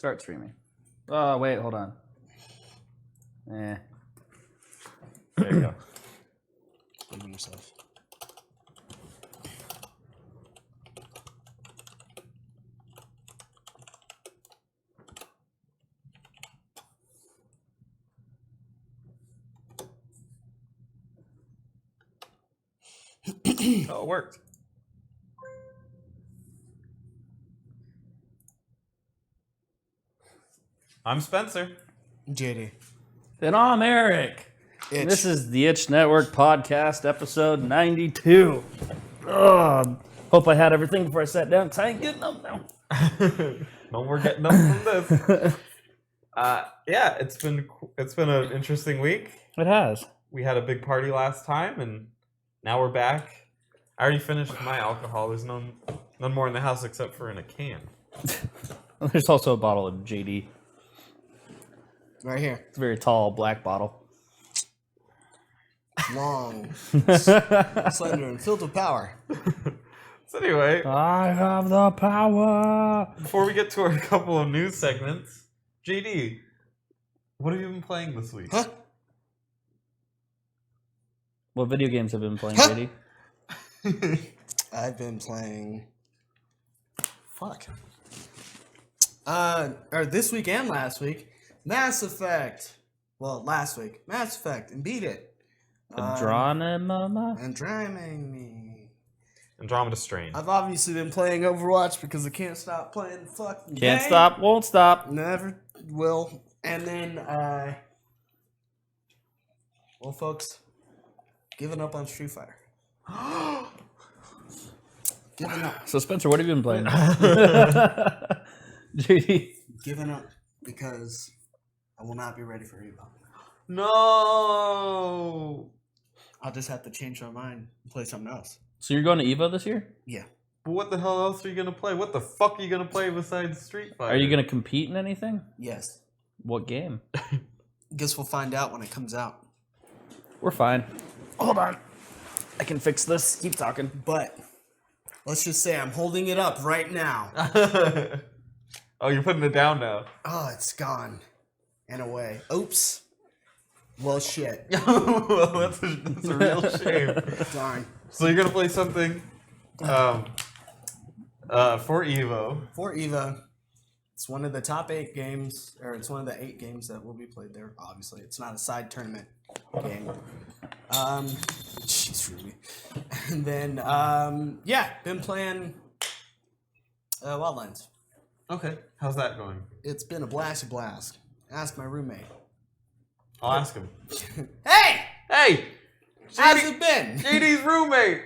Start streaming. Oh, wait, hold on. There you go. Believe in yourself. Oh, it worked. I'm Spencer. JD. And I'm Eric. Itch. This is the Itch Network podcast, episode 92. Hope I had everything before I sat down because I ain't getting up now. No more getting up from this. Yeah, it's been an interesting week. It has. We had a big party last time, and now we're back. I already finished my alcohol. There's none more in the house except for in a can. There's also a bottle of JD. Right here. It's a very tall black bottle. Long. Slender and filled with power. So anyway, I have the power. before we get to our couple of news segments, JD, what have you been playing this week? Huh? What video games have you been playing, Huh? JD? I've been playing. Fuck. Or this week and last week, Mass Effect. Well, last week, Mass Effect, and beat it. Andromeda? And driving me. Andromeda Strain. I've obviously been playing Overwatch because I can't stop playing the fucking game. Can't stop, won't stop. Never will. And then, well, folks, giving up on Street Fighter. Giving up. So, Spencer, what have you been playing? JD? Giving up because I will not be ready for Evo. No. I'll just have to change my mind and play something else. So, you're going to Evo this year? Yeah. But what the hell else are you gonna play? What the fuck are you gonna play besides Street Fighter? Are you going to compete in anything? Yes. What game? Guess we'll find out when it comes out. We're fine. Hold on. I can fix this. Keep talking. But let's just say I'm holding it up right now. Oh, you're putting it down now. Oh, it's gone and away. Oops. Well, shit. Well, that's a real shame. Darn. So you're gonna play something, for Evo. For Evo, it's one of the top 8 games, or it's one of the 8 games that will be played there. Obviously, it's not a side tournament game. Jeez, Ruby. And then, yeah, been playing Wildlands. Okay, how's that going? It's been a blast. Ask my roommate. I'll ask him. Hey, Hey, how's it been? JD's roommate.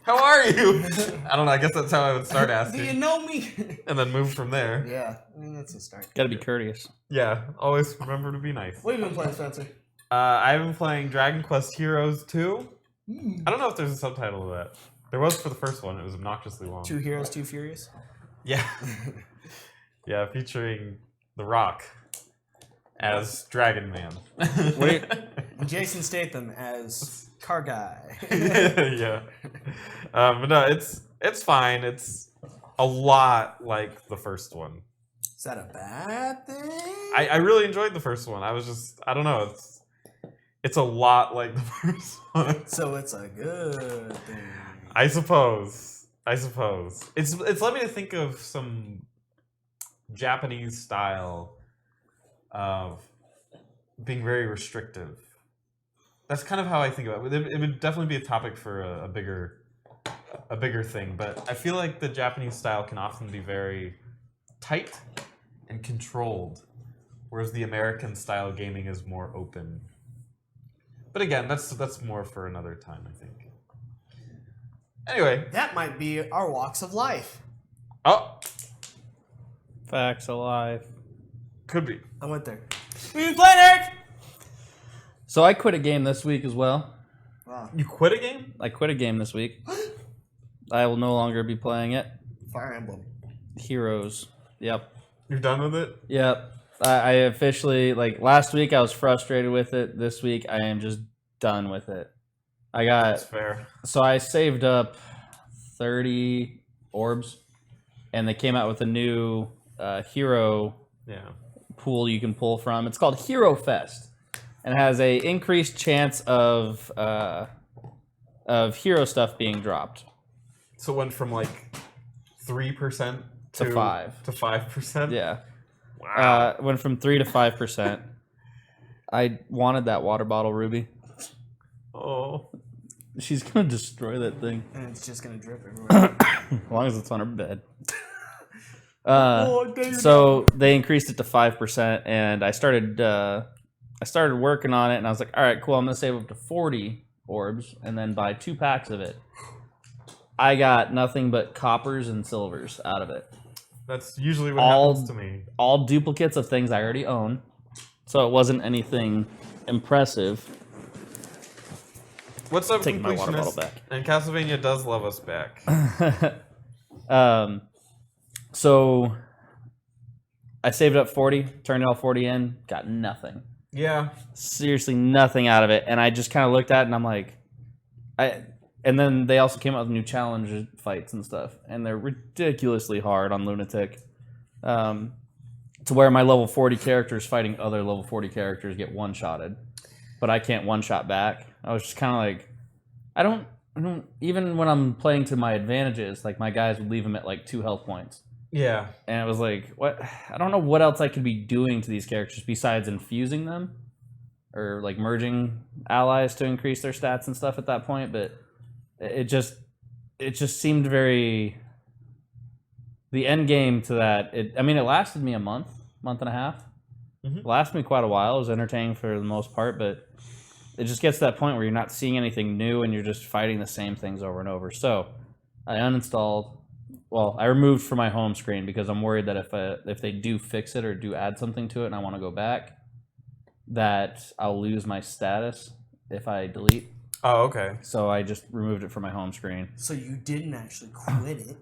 How are you? I don't know. I guess that's how I would start Do you asking, know me? and then move from there. Yeah, I mean, that's a start. Gotta be courteous. Yeah, always remember to be nice. What have you been playing, Spencer? I've been playing Dragon Quest Heroes 2. I don't know if there's a subtitle of that. There was for the first one. It was obnoxiously long. 2 Heroes, 2 Furious? Yeah. Yeah, featuring The Rock as Dragon Man. Wait. Jason Statham as Car Guy. Yeah. But no, it's fine. It's a lot like the first one. Is that a bad thing? I really enjoyed the first one. I don't know. It's a lot like the first one. So it's a good thing. I suppose. It's led me to think of some Japanese style of being very restrictive. That's kind of how I think about it. It would definitely be a topic for a bigger thing, but I feel like the Japanese style can often be very tight and controlled, whereas the American style gaming is more open. But again, that's more for another time, I think. Anyway. That might be our walks of life. Oh, Facts alive. could be. I went there. We've been playing, Eric! So I quit a game this week as well. Wow. You quit a game? I quit a game this week. I will no longer be playing it. Fire Emblem. Heroes. Yep. You're done with it? Yep. I officially, last week I was frustrated with it. This week I am just done with it. That's fair. So I saved up 30 orbs, and they came out with a new hero Yeah. pool you can pull from. It's called Hero Fest, and it has a increased chance of hero stuff being dropped. So it went from like 3% To 5. to 5%. Yeah, Wow. went from 3 to 5%. I wanted that water bottle, Ruby. Oh. She's gonna destroy that thing And it's just gonna drip everywhere. as long as it's on her bed. Oh, dang it. So they increased it to 5%, and I started working on it, and I was like, all right, cool. I'm gonna save up to 40 orbs, and then buy 2 packs of it. I got nothing but coppers and silvers out of it. That's usually what All- happens to me. All duplicates of things I already own, so it wasn't anything impressive. What's up, Taking my water bottle Completionist? back. And Castlevania does love us back. So I saved up 40, turned all 40 in, got nothing. Yeah. Seriously nothing out of it, and I just kind of looked at it and I'm like, and then they also came out with new challenge fights and stuff, and they're ridiculously hard on Lunatic, to where my level 40 characters fighting other level 40 characters get one-shotted, but I can't one-shot back. I was just kind of like, I don't even when I'm playing to my advantages, like my guys would leave them at like 2 health points. Yeah. And it was like, what? I don't know what else I could be doing to these characters besides infusing them or like merging allies to increase their stats and stuff at that point. But it just seemed very. The end game to that. It lasted me a month and a half. Mhm. It lasted me quite a while. It was entertaining for the most part, but it just gets to that point where you're not seeing anything new and you're just fighting the same things over and over. So I uninstalled. Well, I removed from my home screen because I'm worried that if they do fix it or do add something to it and I want to go back, that I'll lose my status if I delete. Oh, okay. So I just removed it from my home screen. So you didn't actually quit it.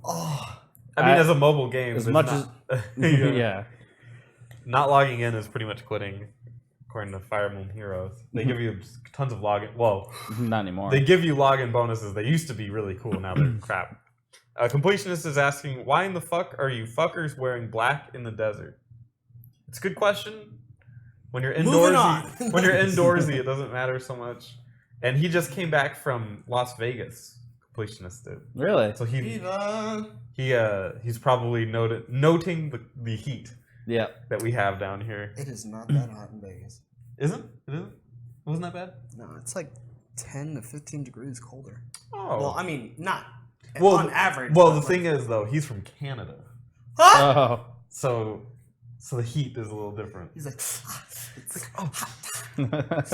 Oh, I mean, I- as a mobile game, as it's much not, yeah. not logging in is pretty much quitting, according to Fire Emblem Heroes. They give you tons of login. Well, Not anymore. they give you login bonuses. They used to be really cool. Now they're crap. Completionist is asking, why in the fuck are you fuckers wearing black in the desert? It's a good question. When you're Moving indoorsy, on. when you're indoorsy, it doesn't matter so much. And he just came back from Las Vegas. Completionist did. Really? So Viva. he's probably noting the heat Yeah. that we have down here. It is not that hot in Vegas. Isn't? It isn't? Wasn't that bad? No, it's like 10 to 15 degrees colder. Oh. Well, I mean, not Well, on average. Well, but the like- thing is, though, he's from Canada. Ah! Oh. So the heat is a little different. He's like, it's like, oh, hot.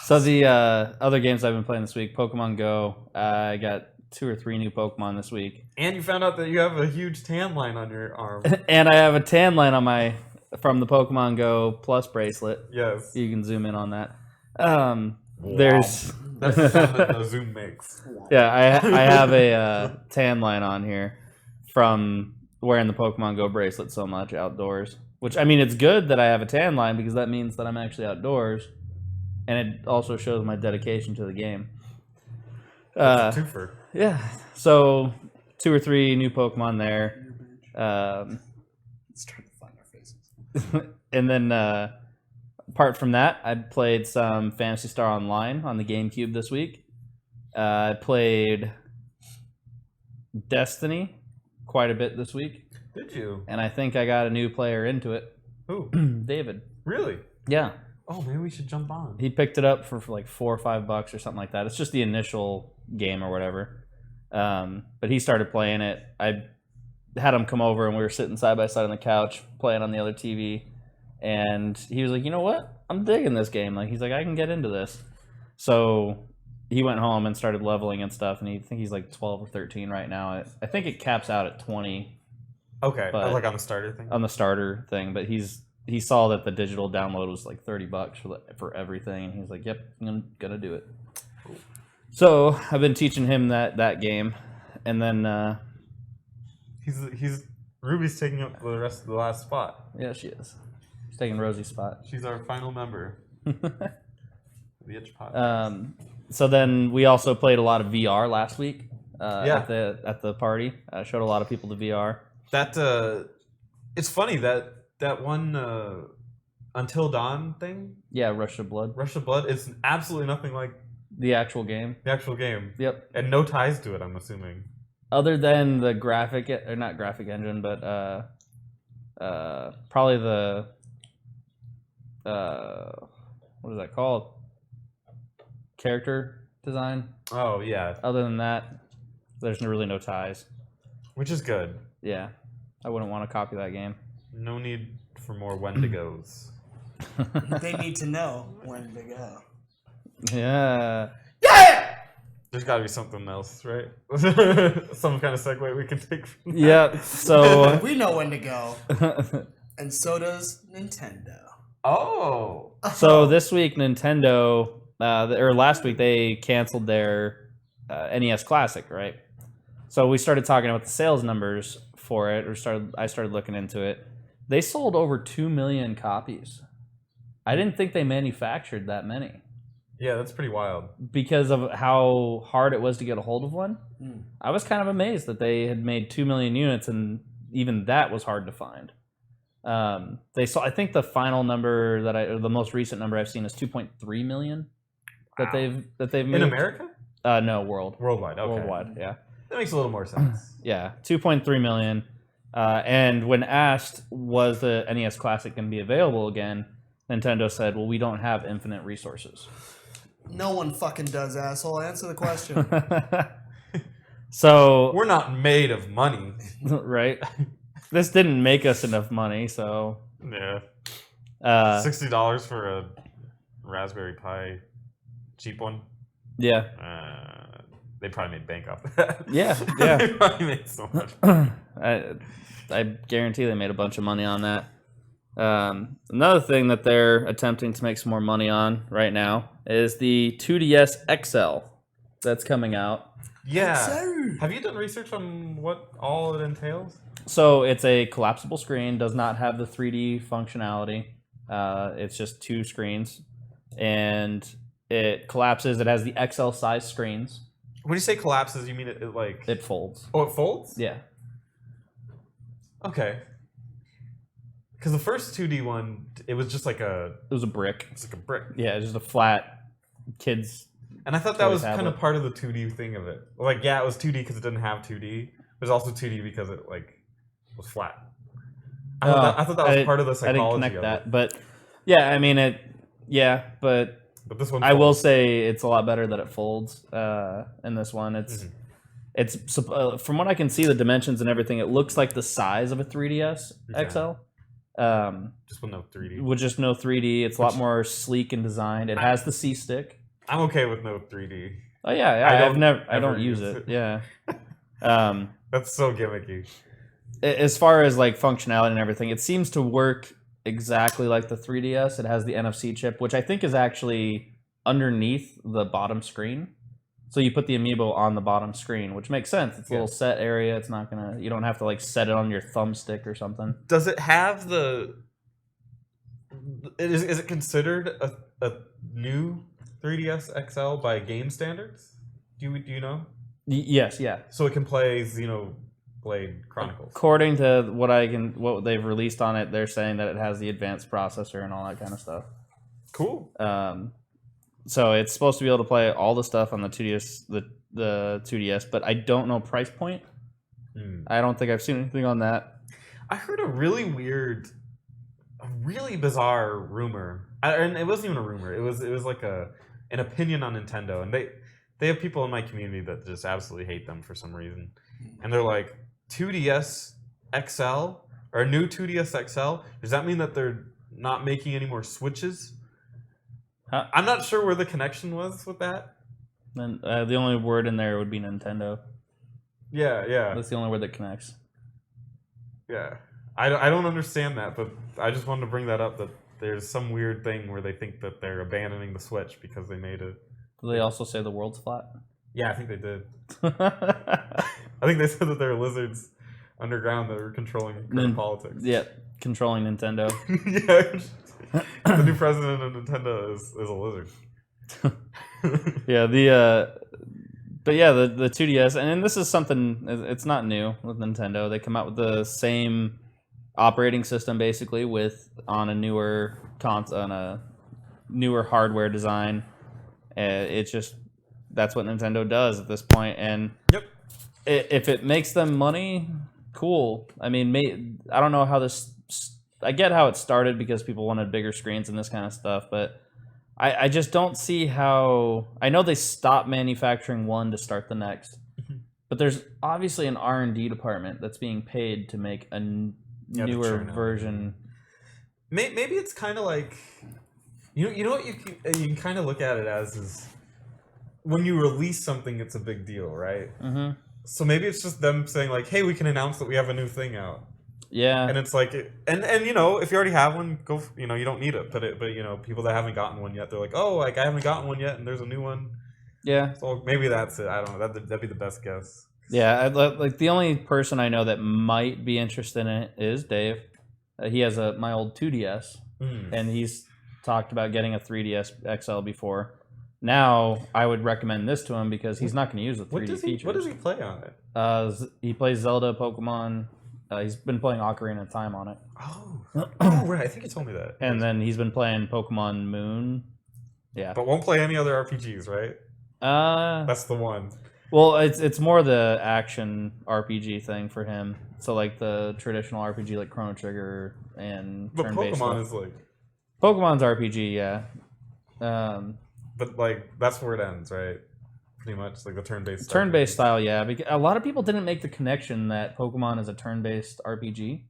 So the other games I've been playing this week, Pokemon Go. I got 2 or 3 new Pokemon this week, And you found out that you have a huge tan line on your arm. and I have a tan line on from the Pokemon Go Plus bracelet. Yes. You can zoom in on that. There's That's the sound that the zoom makes. yeah, I have a tan line on here from wearing the Pokemon Go bracelet so much outdoors. Which, I mean, it's good that I have a tan line because that means that I'm actually outdoors, and it also shows my dedication to the game. It's a twofer. Yeah, so 2 or 3 new Pokemon there. Let's try to find our faces. And then apart from that, I played some Phantasy Star Online on the GameCube this week. I played Destiny quite a bit this week, Did you? and I think I got a new player into it. Who? David. Really? Yeah, Oh, maybe we should jump on. he picked it up for like $4 or $5 or something like that. It's just the initial game or whatever. But he started playing it. I had him come over and we were sitting side by side on the couch playing on the other TV. And he was like, you know what? I'm digging this game. Like, he's like, I can get into this. So he went home and started leveling and stuff. And I think he's like 12 or 13 right now. I think it caps out at 20 Okay, But- like on the starter thing. on the starter thing. But he saw that the digital download was like $30 for everything. And he's like, yep, I'm gonna do it. So I've been teaching him that game. And then, He's Ruby's taking up the rest of the last spot. yeah, she is. She's taking Rosie's spot. She's our final member. The Itch Pod. So then we also played a lot of VR last week. Yeah. at the party. Showed a lot of people the VR. That it's funny that one Until Dawn thing, Yeah, Rush of Blood, Rush of Blood, is absolutely nothing like the actual game. the actual game, Yep. and no ties to it. I'm assuming. Other than the or not graphic engine, but probably the what is that called? Character design. Oh yeah, Other than that, there's really no ties. which is good. Yeah, I wouldn't want to copy that game. No need for more Wendigos. They need to know when to go. Yeah. There's got to be something else, right? Some kind of segue we can take from that. Yeah. So. We know when to go, and so does Nintendo. Oh. So this week, Nintendo, or last week, they canceled their NES Classic, right? So we started talking about the sales numbers for it, I started looking into it. They sold over 2 million copies. I didn't think they manufactured that many Yeah, that's pretty wild. because of how hard it was to get a hold of one. Mm. I was kind of amazed that they had made 2 million units, and even that was hard to find. They saw. I think the final number or the most recent number I've seen is 2.3 million that Wow. they've moved. In America? No, worldwide. Okay. Worldwide, yeah, That makes a little more sense. yeah, 2.3 million. And when asked, was the NES Classic going to be available again, Nintendo said, "Well, we don't have infinite resources." No one fucking does, asshole. Answer the question. So, We're not made of money. right, this didn't make us enough money, so Yeah. $60. $60 for a Raspberry Pi, cheap one. Yeah, They probably made bank off that. Yeah, yeah. They probably made so much. I guarantee they made a bunch of money on that. Another thing that they're attempting to make some more money on right now is the 2DS XL that's coming out. Yeah. Sir. Have you done research on what all it entails? So it's a collapsible screen, does not have the 3D functionality. It's just two screens, and it collapses. It has the XL size screens. When you say collapses, you mean it like... It folds. Oh, it folds? Yeah. Okay. Because the first 2D one, it was just like a... It was a brick. It's like a brick. Yeah, it's just a flat kids. And I thought that Toy was kind tablet. of part of the 2D thing of it. Like, yeah, it was 2D because it didn't have 2D. It was also 2D because it, like, was flat. I thought that was part of the I psychology didn't connect of that, it. but yeah, I mean it. Yeah, but But this one I will folds. say it's a lot better that it folds in this one. Mhm. It's from what I can see, the dimensions and everything, it looks like the size of a 3DS Okay. XL. Just with no 3D. With just no 3D. It's a lot more sleek and designed. It has the C stick. I'm okay with no 3D. Oh yeah, I I've don't never I ever don't use use it. it. Yeah. That's so gimmicky. As far as like functionality and everything, it seems to work exactly like the 3DS. It has the NFC chip, which I think is actually underneath the bottom screen. So you put the amiibo on the bottom screen, which makes sense. It's a little set area. It's not gonna. You don't have to like set it on your thumbstick or something. Does it have the... Is it considered a new 3DS XL by game standards? Do you know? Yes, yeah. So it can play Xenoblade Chronicles. According to what they've released on it, they're saying that it has the advanced processor and all that kind of stuff. Cool. So it's supposed to be able to play all the stuff on the 2DS, the 2DS, but I don't know price point. I don't think I've seen anything on that. I heard a really bizarre rumor, and it wasn't even a rumor. It was like an opinion on Nintendo, and they have people in my community that just absolutely hate them for some reason, and they're like 2DS XL or a new 2DS XL. Does that mean that they're not making any more Switches? Huh? I'm not sure where the connection was with that. Then the only word in there would be Nintendo. Yeah. That's the only word that connects. Yeah, I don't understand that, but I just wanted to bring that up, that there's some weird thing where they think that they're abandoning the Switch because they made it. Do they also say the world's flat? Yeah, I think they did. I think they said that there are lizards underground that are controlling current politics. Yeah, controlling Nintendo. Yeah, the new president of Nintendo is a lizard. Yeah, But yeah, the 2DS, and this is something. It's not new with Nintendo. They come out with the same operating system basically on a newer hardware design. It's just that's what Nintendo does at this point, and Yep. if it makes them money, cool. I mean, I don't know how this. I get how it started because people wanted bigger screens and this kind of stuff, but I just don't see how. I know they stopped manufacturing one to start the next, but there's obviously an R&D department that's being paid to make a newer version. Maybe it's kind of like, you know what you can kind of look at it as is when you release something, it's a big deal, right? Mm-hmm. So maybe it's just them saying like, hey, we can announce that we have a new thing out. Yeah. And it's like, and if you already have one, go. You don't need it. But people that haven't gotten one yet, they're like, oh, like I haven't gotten one yet, and there's a new one. Yeah. So maybe that's it. I don't know. That'd be the best guess. Yeah. Like the only person I know that might be interested in it is Dave. He has my old 2DS, and he's talked about getting a 3DS XL before. Now I would recommend this to him because he's not going to use the 3D features. What does he play on it? He plays Zelda, Pokemon. He's been playing Ocarina of Time on it. Oh, right. I think you told me that. And then he's been playing Pokemon Moon. Yeah. But won't play any other RPGs, right? That's the one. Well, it's more the action RPG thing for him. So like the traditional RPG like Chrono Trigger and But turn-based Pokemon stuff. is like. Pokemon's RPG, yeah. But like that's where it ends, right? Pretty much like the turn-based. Turn-based style, yeah. Because a lot of people didn't make the connection that Pokemon is a turn-based RPG.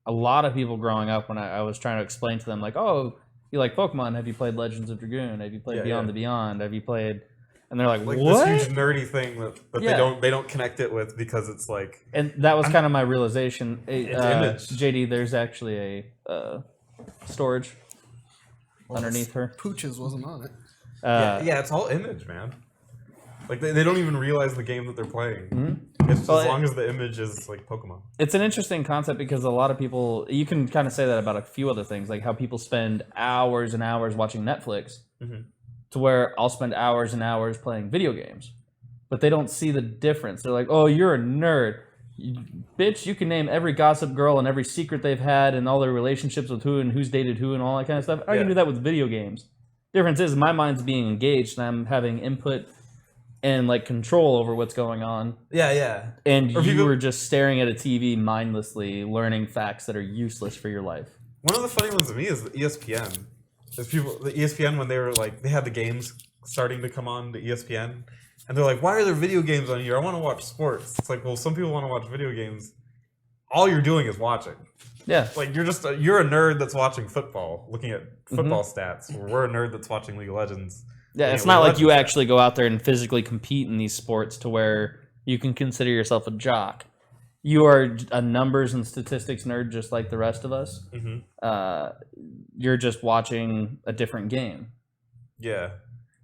A lot of people growing up, when I was trying to explain to them, like, oh, you like Pokemon? Have you played Legends of Dragoon? Have you played Beyond the Beyond? Have you played? And they're like what? This huge nerdy thing that they don't connect it with because it's like. And that was kind of my realization. Image. JD, there's actually a storage underneath her. Pooches wasn't on it. Yeah, it's all image, man. Like they don't even realize the game that they're playing. Mm-hmm. It's just as long as the image is like Pokemon. It's an interesting concept because a lot of people, you can kind of say that about a few other things, like how people spend hours and hours watching Netflix, to where I'll spend hours and hours playing video games, but they don't see the difference. They're like, oh, you're a nerd. Bitch, you can name every gossip girl and every secret they've had and all their relationships with who and who's dated who and all that kind of stuff. I can do that with video games. Difference is my mind's being engaged and I'm having input and like control over what's going on. Yeah. And you were just staring at a TV mindlessly, learning facts that are useless for your life. One of the funny ones to me is the ESPN. There's the ESPN when they were like, they had the games starting to come on to ESPN, and they're like, why are there video games on here? I want to watch sports. It's like, well, some people want to watch video games. All you're doing is watching. Yeah. Like you're a nerd that's watching football, looking at football stats. We're a nerd that's watching League of Legends. Yeah, it's not like you actually go out there and physically compete in these sports to where you can consider yourself a jock. You are a numbers and statistics nerd just like the rest of us. You're just watching a different game. Yeah.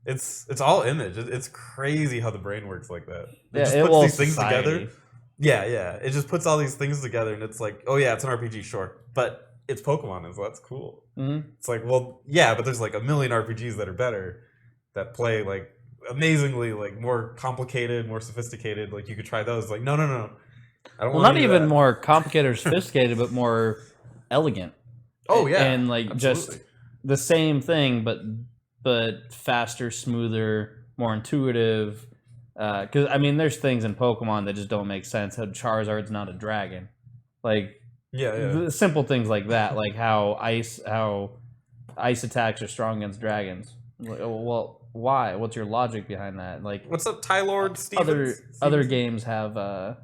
It's all image. It's crazy how the brain works like that. It just it puts will these things society. together. Yeah. It just puts all these things together, and it's like, oh yeah, it's an RPG, sure, but it's Pokemon, and so that's cool. It's like, well, yeah, but there's like a million RPGs that are better, that play like amazingly, like more complicated, more sophisticated. Like you could try those. Like no, I don't. Well, not even more complicated or sophisticated, but more elegant. Oh yeah, and like absolutely. Just the same thing, but faster, smoother, more intuitive. Because I mean, there's things in Pokemon that just don't make sense. How Charizard's not a dragon, like the simple things like that, like how ice attacks are strong against dragons. Well, why? What's your logic behind that? Like, what's up, Tylord Stevens? Other games have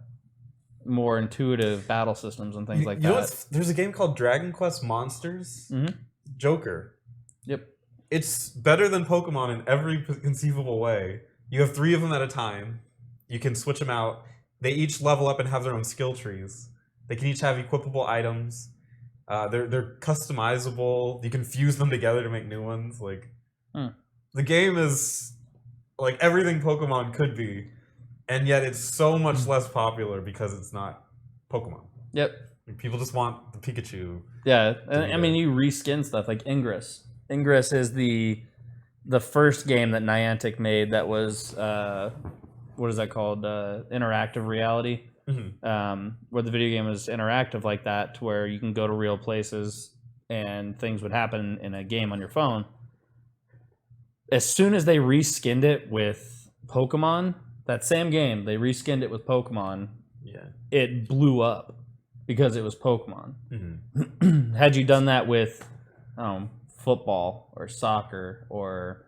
more intuitive battle systems and things like that. You know there's a game called Dragon Quest Monsters. Joker. Yep. It's better than Pokemon in every conceivable way. You have 3 of them at a time. You can switch them out. They each level up and have their own skill trees. They can each have equipable items. They're customizable. You can fuse them together to make new ones. Like the game is like everything Pokemon could be, and yet it's so much less popular because it's not Pokemon. Yep. People just want the Pikachu. Yeah, I mean, you reskin stuff like Ingress. Ingress is the first game that Niantic made that was what is that called? Interactive reality. Where the video game was interactive like that, to where you can go to real places and things would happen in a game on your phone. As soon as they reskinned it with Pokemon, that same game, they reskinned it with Pokemon, Yeah. it blew up because it was Pokemon. Mm-hmm. Had you done that with football or soccer or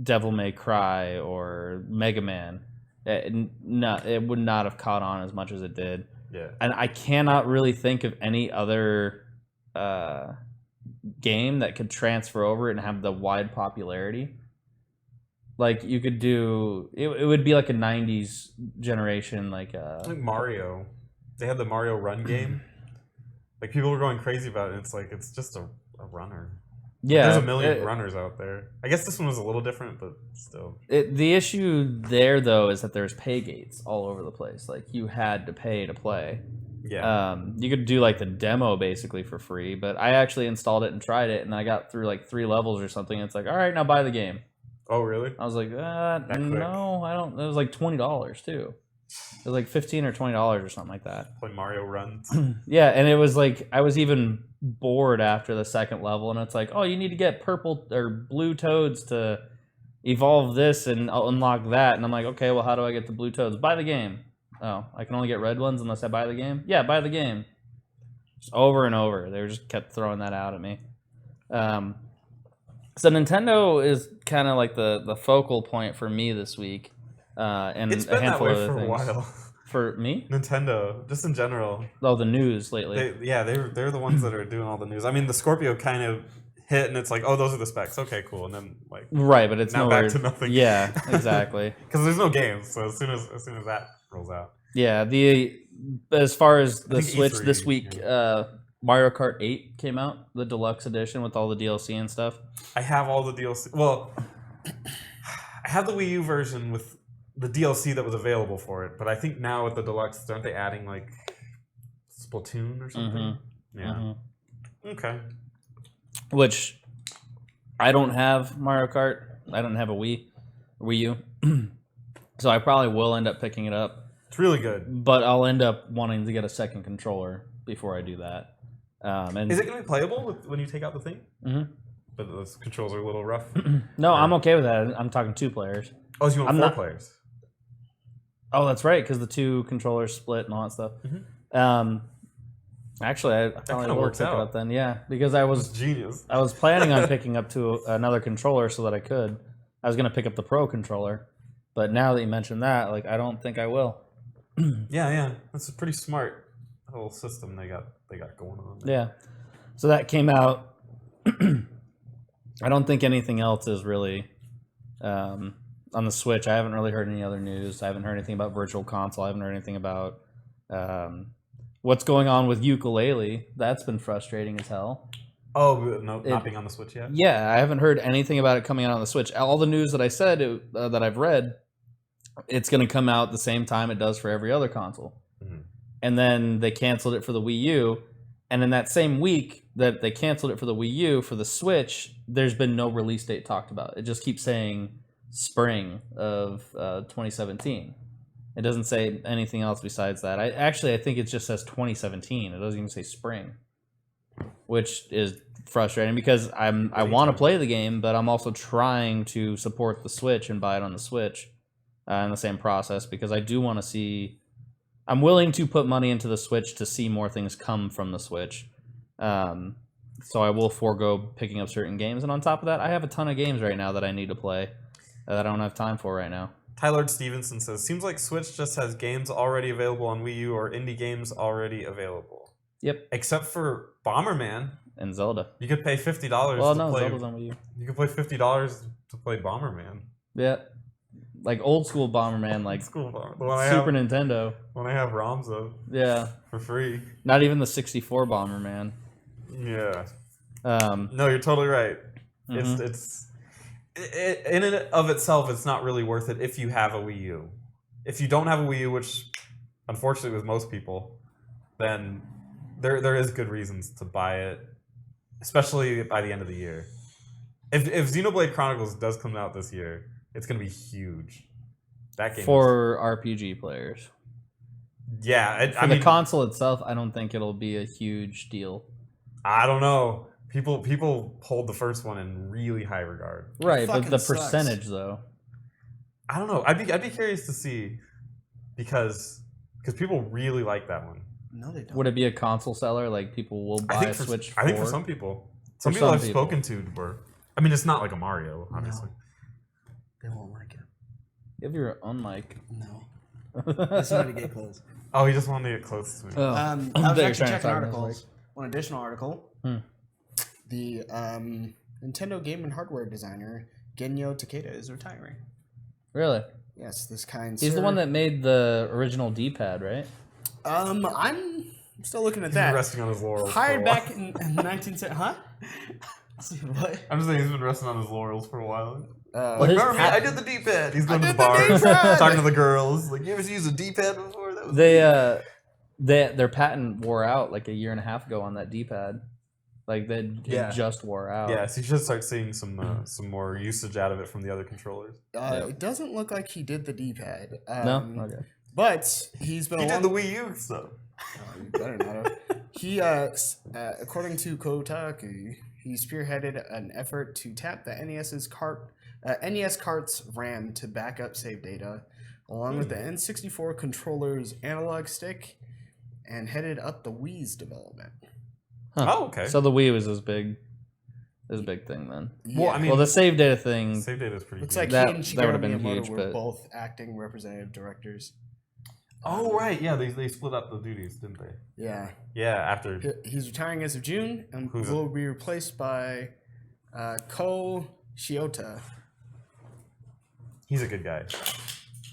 Devil May Cry or Mega Man, it would not have caught on as much as it did. Yeah. And I cannot really think of any other game that could transfer over and have the wide popularity. Like you could do it would be like a 90s generation, like Mario. They had the Mario Run game. Like people were going crazy about it. And it's just a runner. yeah, There's a million runners out there. I guess this one was a little different, but still. The issue there though is that there's pay gates all over the place. Like you had to pay to play. Yeah. You could do like the demo basically for free, but I actually installed it and tried it, and I got through like 3 levels or something. And it's like, all right, now buy the game. Oh really? I was like, quick? no, I don't. It was like $20 too. It was like $15 or $20 or something like that. Play Mario Runs. Yeah, and it was like I was even bored after the second level, and it's like, oh, you need to get purple or blue toads to evolve this and unlock that, and I'm like, okay, well, how do I get the blue toads? Buy the game. Oh, I can only get red ones unless I buy the game? Yeah, buy the game. Just over and over. They just kept throwing that out at me. So Nintendo is kind of like the focal point for me this week. And It's a been that handful way of other for a things. while. For me? Nintendo, just in general. Oh, the news lately. They're the ones that are doing all the news. I mean, the Scorpio kind of hit, and it's like, oh, those are the specs. Okay, cool. And then like Right, but it's now nowhere. back to nothing. Yeah, exactly. Because there's no games, so as soon as that rolls out, Yeah, as far as the think Switch E3, this week, Mario Kart 8 came out, the deluxe edition with all the DLC and stuff. I have all the DLC. Well, I have the Wii U version with the DLC that was available for it, but I think now with the deluxe, aren't they adding like Splatoon or something? Yeah. Okay. Which I don't have Mario Kart. I don't have a Wii U. So I probably will end up picking it up, It's really good. but I'll end up wanting to get a second controller before I do that. And Is it going to be playable when you take out the thing? Mhm. But those controls are a little rough. No, I'm okay with that. I'm talking 2 players. Oh, so you want I'm 4 not- players? Oh, that's right, because the 2 controllers split and all that stuff. Actually, I probably kinda will works pick it out. up then. Yeah, because I It's was genius. planning on picking up to another controller so that I could. I was gonna pick up the Pro controller, but now that you mentioned that, like, I don't think I will. Yeah. That's a pretty smart whole system they got going on there. Yeah. So that came out. I don't think anything else is really on the Switch. I haven't really heard any other news. I haven't heard anything about Virtual Console. I haven't heard anything about what's going on with Ukulele. That's been frustrating as hell. Oh, no, not being on the Switch yet? Yeah, I haven't heard anything about it coming out on the Switch. All the news that I said that I've read, it's going to come out the same time it does for every other console. Mhm. And then they canceled it for the Wii U. And in that same week that they canceled it for the Wii U, for the Switch, there's been no release date talked about. It just keeps saying spring of 2017. It doesn't say anything else besides that. I think it just says 2017. It doesn't even say spring, which is frustrating because I want to play the game, but I'm also trying to support the Switch and buy it on the Switch in the same process because I do want to see. I'm willing to put money into the Switch to see more things come from the Switch. So I will forego picking up certain games, and on top of that, I have a ton of games right now that I need to play that I don't have time for right now. Tylord Stevenson says, seems like Switch just has games already available on Wii U or indie games already available. Yep, Except for Bomberman. and Zelda. You could pay $50 Well, to no, play. Zelda's on Wii U. You could pay $50 to play Bomberman. Yeah, like old school Bomberman, like It's cool. The one Super Nintendo. I have ROMs of Yeah, for free. not even the 64 Bomberman. Yeah. Um, No, you're totally right. Mhm. In and of itself, it's not really worth it if you have a Wii U. If you don't have a Wii U, which unfortunately with most people, then there is good reasons to buy it, especially by the end of the year. If Xenoblade Chronicles does come out this year, it's going to be huge. That game for RPG players. yeah. For the console itself, I don't think it'll be a huge deal. I don't know. People hold the first one in really high regard. Right, but fucking the sucks. percentage though. I don't know. I'd be curious to see because people really like that one. No, they don't. Would it be a console seller? Like people will I buy think a for, Switch. I think for for- some people, For some people some I've people. spoken to were. I mean, it's not like a Mario, obviously. They won't like it. You have your own mic. No. Let's not get close. Oh, he just wanted to get close to me. Oh. I I was thought you were actually trying to checking talk in his articles. One additional article. Hmm. The Nintendo game and hardware designer Genyo Takeda is retiring. Really? Yes, this kind. He's the one that made the original D-pad, right? I'm still looking at He's been that. resting on his laurels. for a Hired while. back in 1970. Huh? What? I'm just saying he's been resting on his laurels for a while. What is Remember me? pat- I did the D-pad. He's going to the did the bars, D-pad. talking to the girls. Like, you ever used a D-pad before? That was Their patent wore out like a year and a half ago on that D-pad. Like it Yeah. just wore out. Yeah, so you should start seeing some more usage out of it from the other controllers. It doesn't look like he did the D-pad. No. Okay. But he's been He a did long. the Wii U stuff. Oh, you better not have. He, according to Kotaku, he spearheaded an effort to tap the NES cart's RAM to back up save data, along with the N64 controller's analog stick, and headed up the Wii's development. Huh. Oh, okay. So the Wii was his big thing then. Well, I mean, Well, the save data thing. save data is pretty looks huge. like That- he and that Shigeru would've been Miyamoto huge, were but- both acting representative directors. Oh, right. Yeah, they split up the duties, didn't they? Yeah, Yeah, after. he's retiring as of June and Who's will be replaced by Ko Shiota. He's a good guy.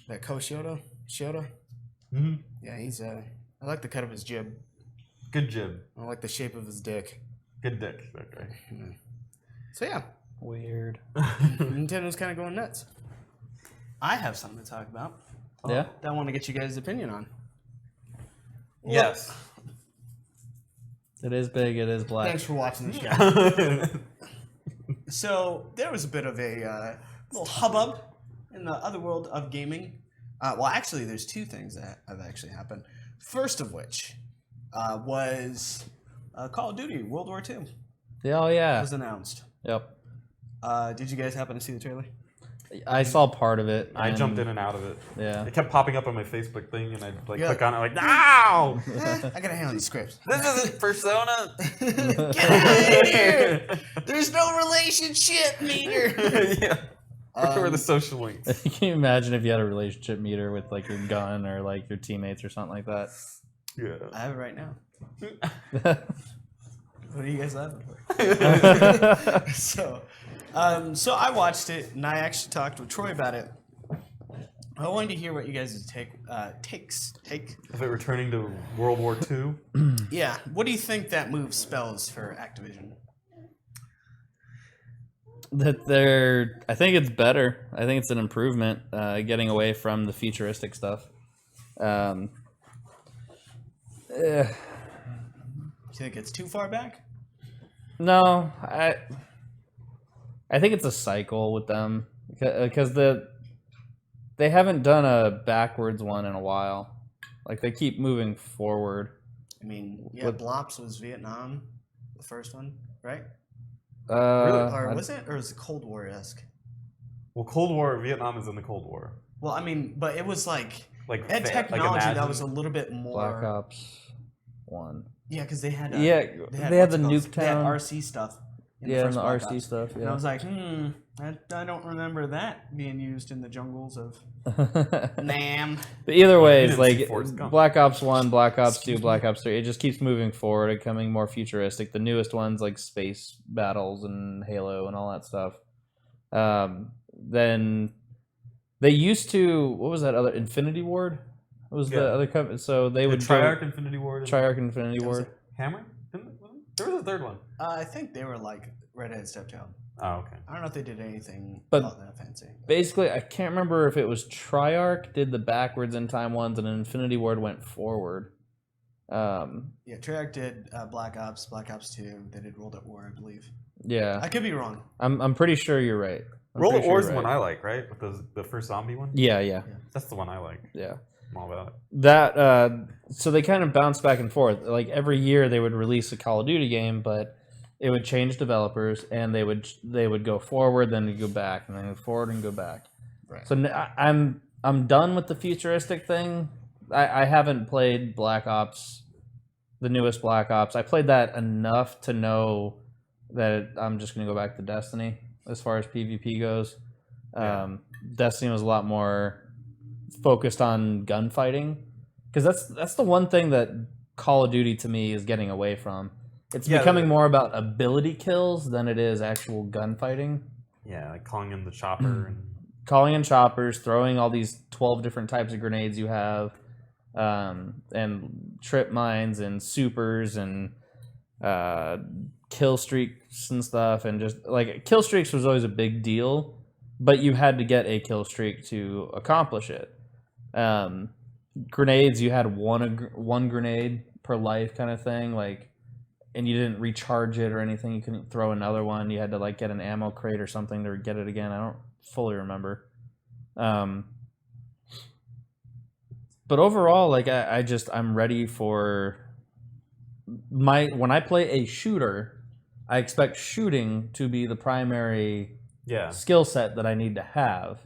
That Ko Shiota? Shiota? Mm-hmm. Yeah, he's I like the cut of his jib. Good jib. I like the shape of his dick. Good dick, that guy. So yeah, Weird. Nintendo's kind of going nuts. I have something to talk about Yeah. that I want to get you guys' opinion on. Yes. It is big. It is black. Thanks for watching the show. So there was a bit of a little hubbub in the other world of gaming. Well, actually, there's two things that have actually happened. First of which was Call of Duty World War II Yeah, oh yeah. was announced. Yep. Did you guys happen to see the trailer? I saw part of it. I and- jumped in and out of it. Yeah. It kept popping up on my Facebook thing, and I'd like Yeah. click on it, like, "Ow! I gotta handle these scripts. This isn't Persona." Get out of here! There's no relationship meter. Yeah. Where are the social links? Can you imagine if you had a relationship meter with like your gun or like your teammates or something like that? Yeah. I have it right now. What are you guys laughing for? So I watched it, and I actually talked with Troy about it. I wanted to hear what you guys' take. Is it returning to World War II? Yeah, what do you think that move spells for Activision? I think it's better. I think it's an improvement, getting away from the futuristic stuff. You think it's too far back? No, I think it's a cycle with them because they haven't done a backwards one in a while. Like they keep moving forward. I mean, yeah, What- Blops was Vietnam, the first one, right? Uh, Or was it? Or was it Cold War-esque? Well, Cold War, Vietnam is in the Cold War. Well, I mean, but it was like Like, it had like technology that imagine- was a little bit more. Black Ops 1. Yeah, because they had Yeah, they had the what's it called? They had Nuketown. RC stuff. In Yeah, and first the Black RC Ops. stuff. And I Yeah. was like, I don't remember that being used in the jungles of Nam. But either way, You it's didn't see like Forrest Gump. Black Ops 1, Black Ops 2, Black Ops 3. It just keeps moving forward, and becoming more futuristic. The newest ones like space battles and Halo and all that stuff. Then they used to, what was that other, Infinity Ward? What was Yeah. the other company? So they The would Treyarch Infinity Ward. Treyarch Infinity That was Ward. it. Hammer? There was a third one. I think they were like Redhead Stepchild. Oh, okay. I don't know if they did anything But- all that fancy. Basically, I can't remember if it was Treyarch did the backwards in time ones, and Infinity Ward went forward. Yeah, Treyarch did Black Ops 2. They did World at War, I believe. Yeah, I could be wrong. I'm pretty sure you're right. Roll pretty of War is you're the one right. I like, right? With the first zombie one. Yeah. That's the one I like. Yeah. I'm all about it. That so they kind of bounce back and forth. Like every year they would release a Call of Duty game, but it would change developers and they would go forward, then go back, and then go forward and go back. Right. So I'm done with the futuristic thing. I haven't played Black Ops, the newest Black Ops. I played that enough to know that I'm just gonna go back to Destiny as far as PvP goes. Destiny was a lot more focused on gunfighting, because that's the one thing that Call of Duty to me is getting away from. It's becoming more about ability kills than it is actual gunfighting. Yeah, like calling in the chopper and Calling in choppers, throwing all these 12 different types of grenades you have, and trip mines and supers and kill streaks and stuff, and just like kill streaks was always a big deal, but you had to get a kill streak to accomplish it. Grenades, you had one grenade per life kind of thing, like, and you didn't recharge it or anything. You couldn't throw another one. You had to like get an ammo crate or something to get it again. I don't fully remember. But overall, like I'm ready for when I play a shooter, I expect shooting to be the primary skill set that I need to have.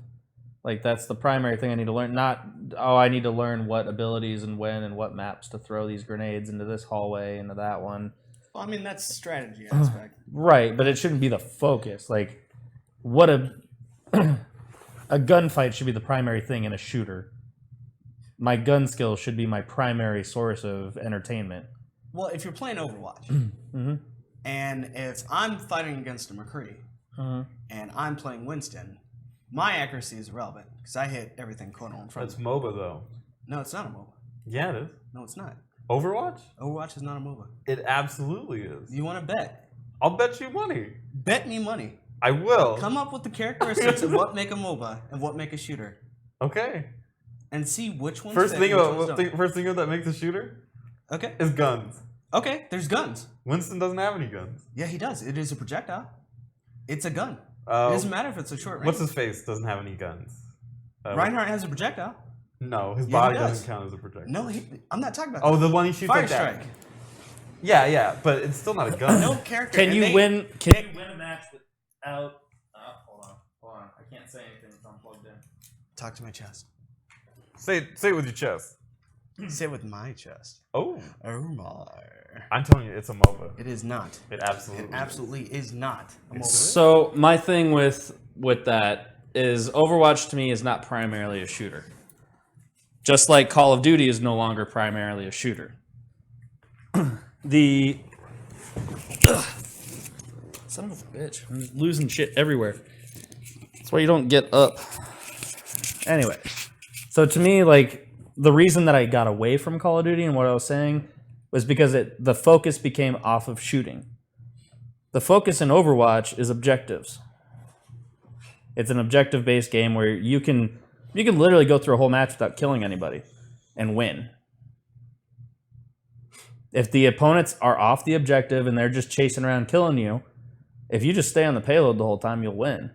Like that's the primary thing I need to learn. Not, I need to learn what abilities and when and what maps to throw these grenades into this hallway, into that one. Well, I mean, that's strategy aspect. Right, but it shouldn't be the focus. Like, what a gunfight should be the primary thing in a shooter. My gun skill should be my primary source of entertainment. Well, if you're playing Overwatch, and if I'm fighting against a McCree, and I'm playing Winston, my accuracy is irrelevant because I hit everything quote in front That's of me. MOBA though. No, it's not a MOBA. Yeah, it is. No, it's not. Overwatch? Overwatch is not a MOBA. It absolutely is. You want to bet? I'll bet you money. Bet me money. I will. Come up with the characteristics of what make a MOBA and what make a shooter, Okay. and see which ones. First fit thing and which about ones don't. first thing that makes a shooter Okay. is guns. Okay. There's guns. Winston doesn't have any guns. Yeah, he does. It is a projectile. It's a gun. It Um, doesn't matter if it's a short range. What's his face doesn't have any guns. Reinhardt has a projectile. No, his Yeah, he body does. doesn't count as a projectile. No, I'm not talking about. Oh, the one he shoots Fire like that. Strike. Yeah, but it's still not a gun. No character. Can and you they- win? Can you win a match without? Hold on. I can't say anything if I'm plugged in. Talk to my chest. Say it with your chest. Say it with my chest. Oh, Oh my. I'm telling you, it's a MOBA. It is not. It absolutely. It absolutely is not. a MOBA. So my thing with that is Overwatch to me is not primarily a shooter. Just like Call of Duty is no longer primarily a shooter. The son of a bitch, I'm losing shit everywhere. That's why you don't get up. Anyway, so to me, like the reason that I got away from Call of Duty and what I was saying was because the focus became off of shooting. The focus in Overwatch is objectives. It's an objective-based game where you can literally go through a whole match without killing anybody and win. If the opponents are off the objective and they're just chasing around killing you, if you just stay on the payload the whole time, you'll win.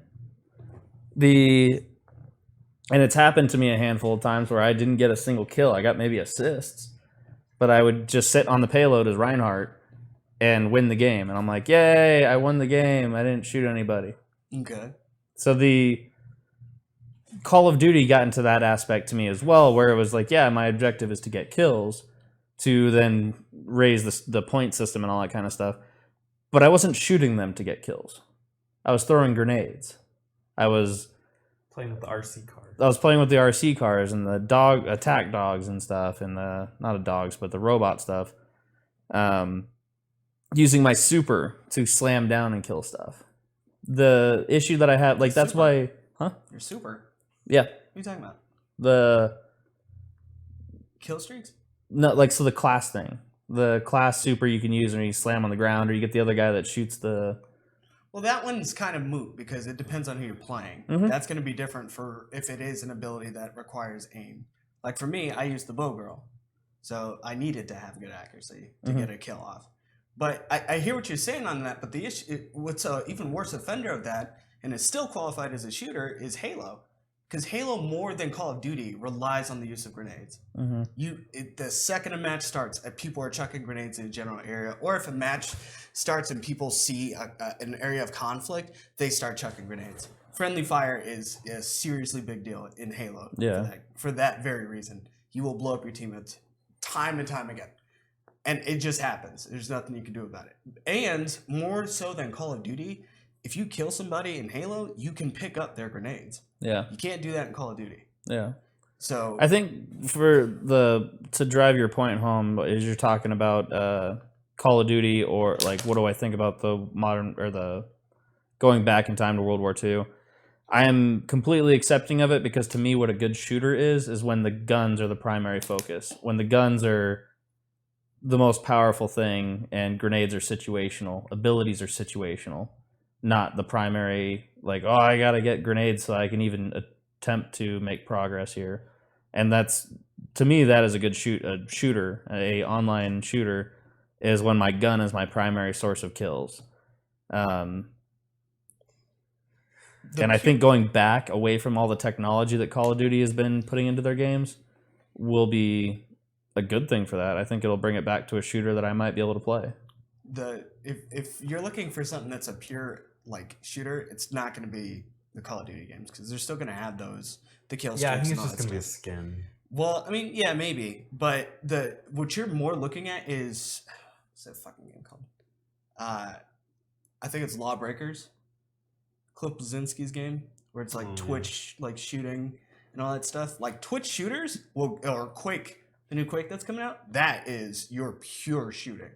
And it's happened to me a handful of times where I didn't get a single kill. I got maybe assists, but I would just sit on the payload as Reinhardt and win the game. And I'm like, yay, I won the game. I didn't shoot anybody. Okay. So the Call of Duty got into that aspect to me as well, where it was like, yeah, my objective is to get kills, to then raise the point system and all that kind of stuff. But I wasn't shooting them to get kills. I was throwing grenades. I was playing with the RC card. I was playing with the RC cars and the attack dogs and stuff, and the not the dogs, but the robot stuff. Using my super to slam down and kill stuff. The issue that I have, like, that's why, You're super. yeah, What are you talking about? the Kill streaks? no, like, so the class thing, the class super you can use when you slam on the ground, or you get the other guy that shoots the. Well, that one's kind of moot because it depends on who you're playing. Mhm. That's going to be different for if it is an ability that requires aim. Like for me, I used the bow girl, so I needed to have good accuracy to get a kill off. But I hear what you're saying on that. But the issue, what's an even worse offender of that and is still qualified as a shooter is Halo. Because Halo, more than Call of Duty, relies on the use of grenades. Mm-hmm. The second a match starts, people are chucking grenades in a general area, or if a match starts and people see an area of conflict, they start chucking grenades. Friendly fire is a seriously big deal in Halo. Yeah. For that very reason, you will blow up your teammates time and time again, and it just happens. There's nothing you can do about it. And more so than Call of Duty, if you kill somebody in Halo, you can pick up their grenades. Yeah. You can't do that in Call of Duty. Yeah. So I think to drive your point home, is you're talking about Call of Duty, or like, what do I think about the modern, or the going back in time to World War II? I am completely accepting of it, because to me, what a good shooter is when the guns are the primary focus. When the guns are the most powerful thing, and grenades are situational, abilities are situational, not the primary, like, oh, I gotta get grenades so I can even attempt to make progress here. And that's, to me, that is a good shooter, a online shooter, is when my gun is my primary source of kills. And I think going back away from all the technology that Call of Duty has been putting into their games will be a good thing for that. I think it'll bring it back to a shooter that I might be able to play. If you're looking for something that's a pure like shooter, it's not going to be the Call of Duty games, because they're still going to have the kill streaks. Yeah, I think and it's all just that gonna be a stuff. skin. Well, I mean, yeah, maybe, but what you're more looking at is, what's that fucking game called? I think it's Lawbreakers, Cliff Bleszinski's game, where it's like Twitch like shooting and all that stuff. Like Twitch shooters, or Quake, the new Quake that's coming out, that is your pure shooting.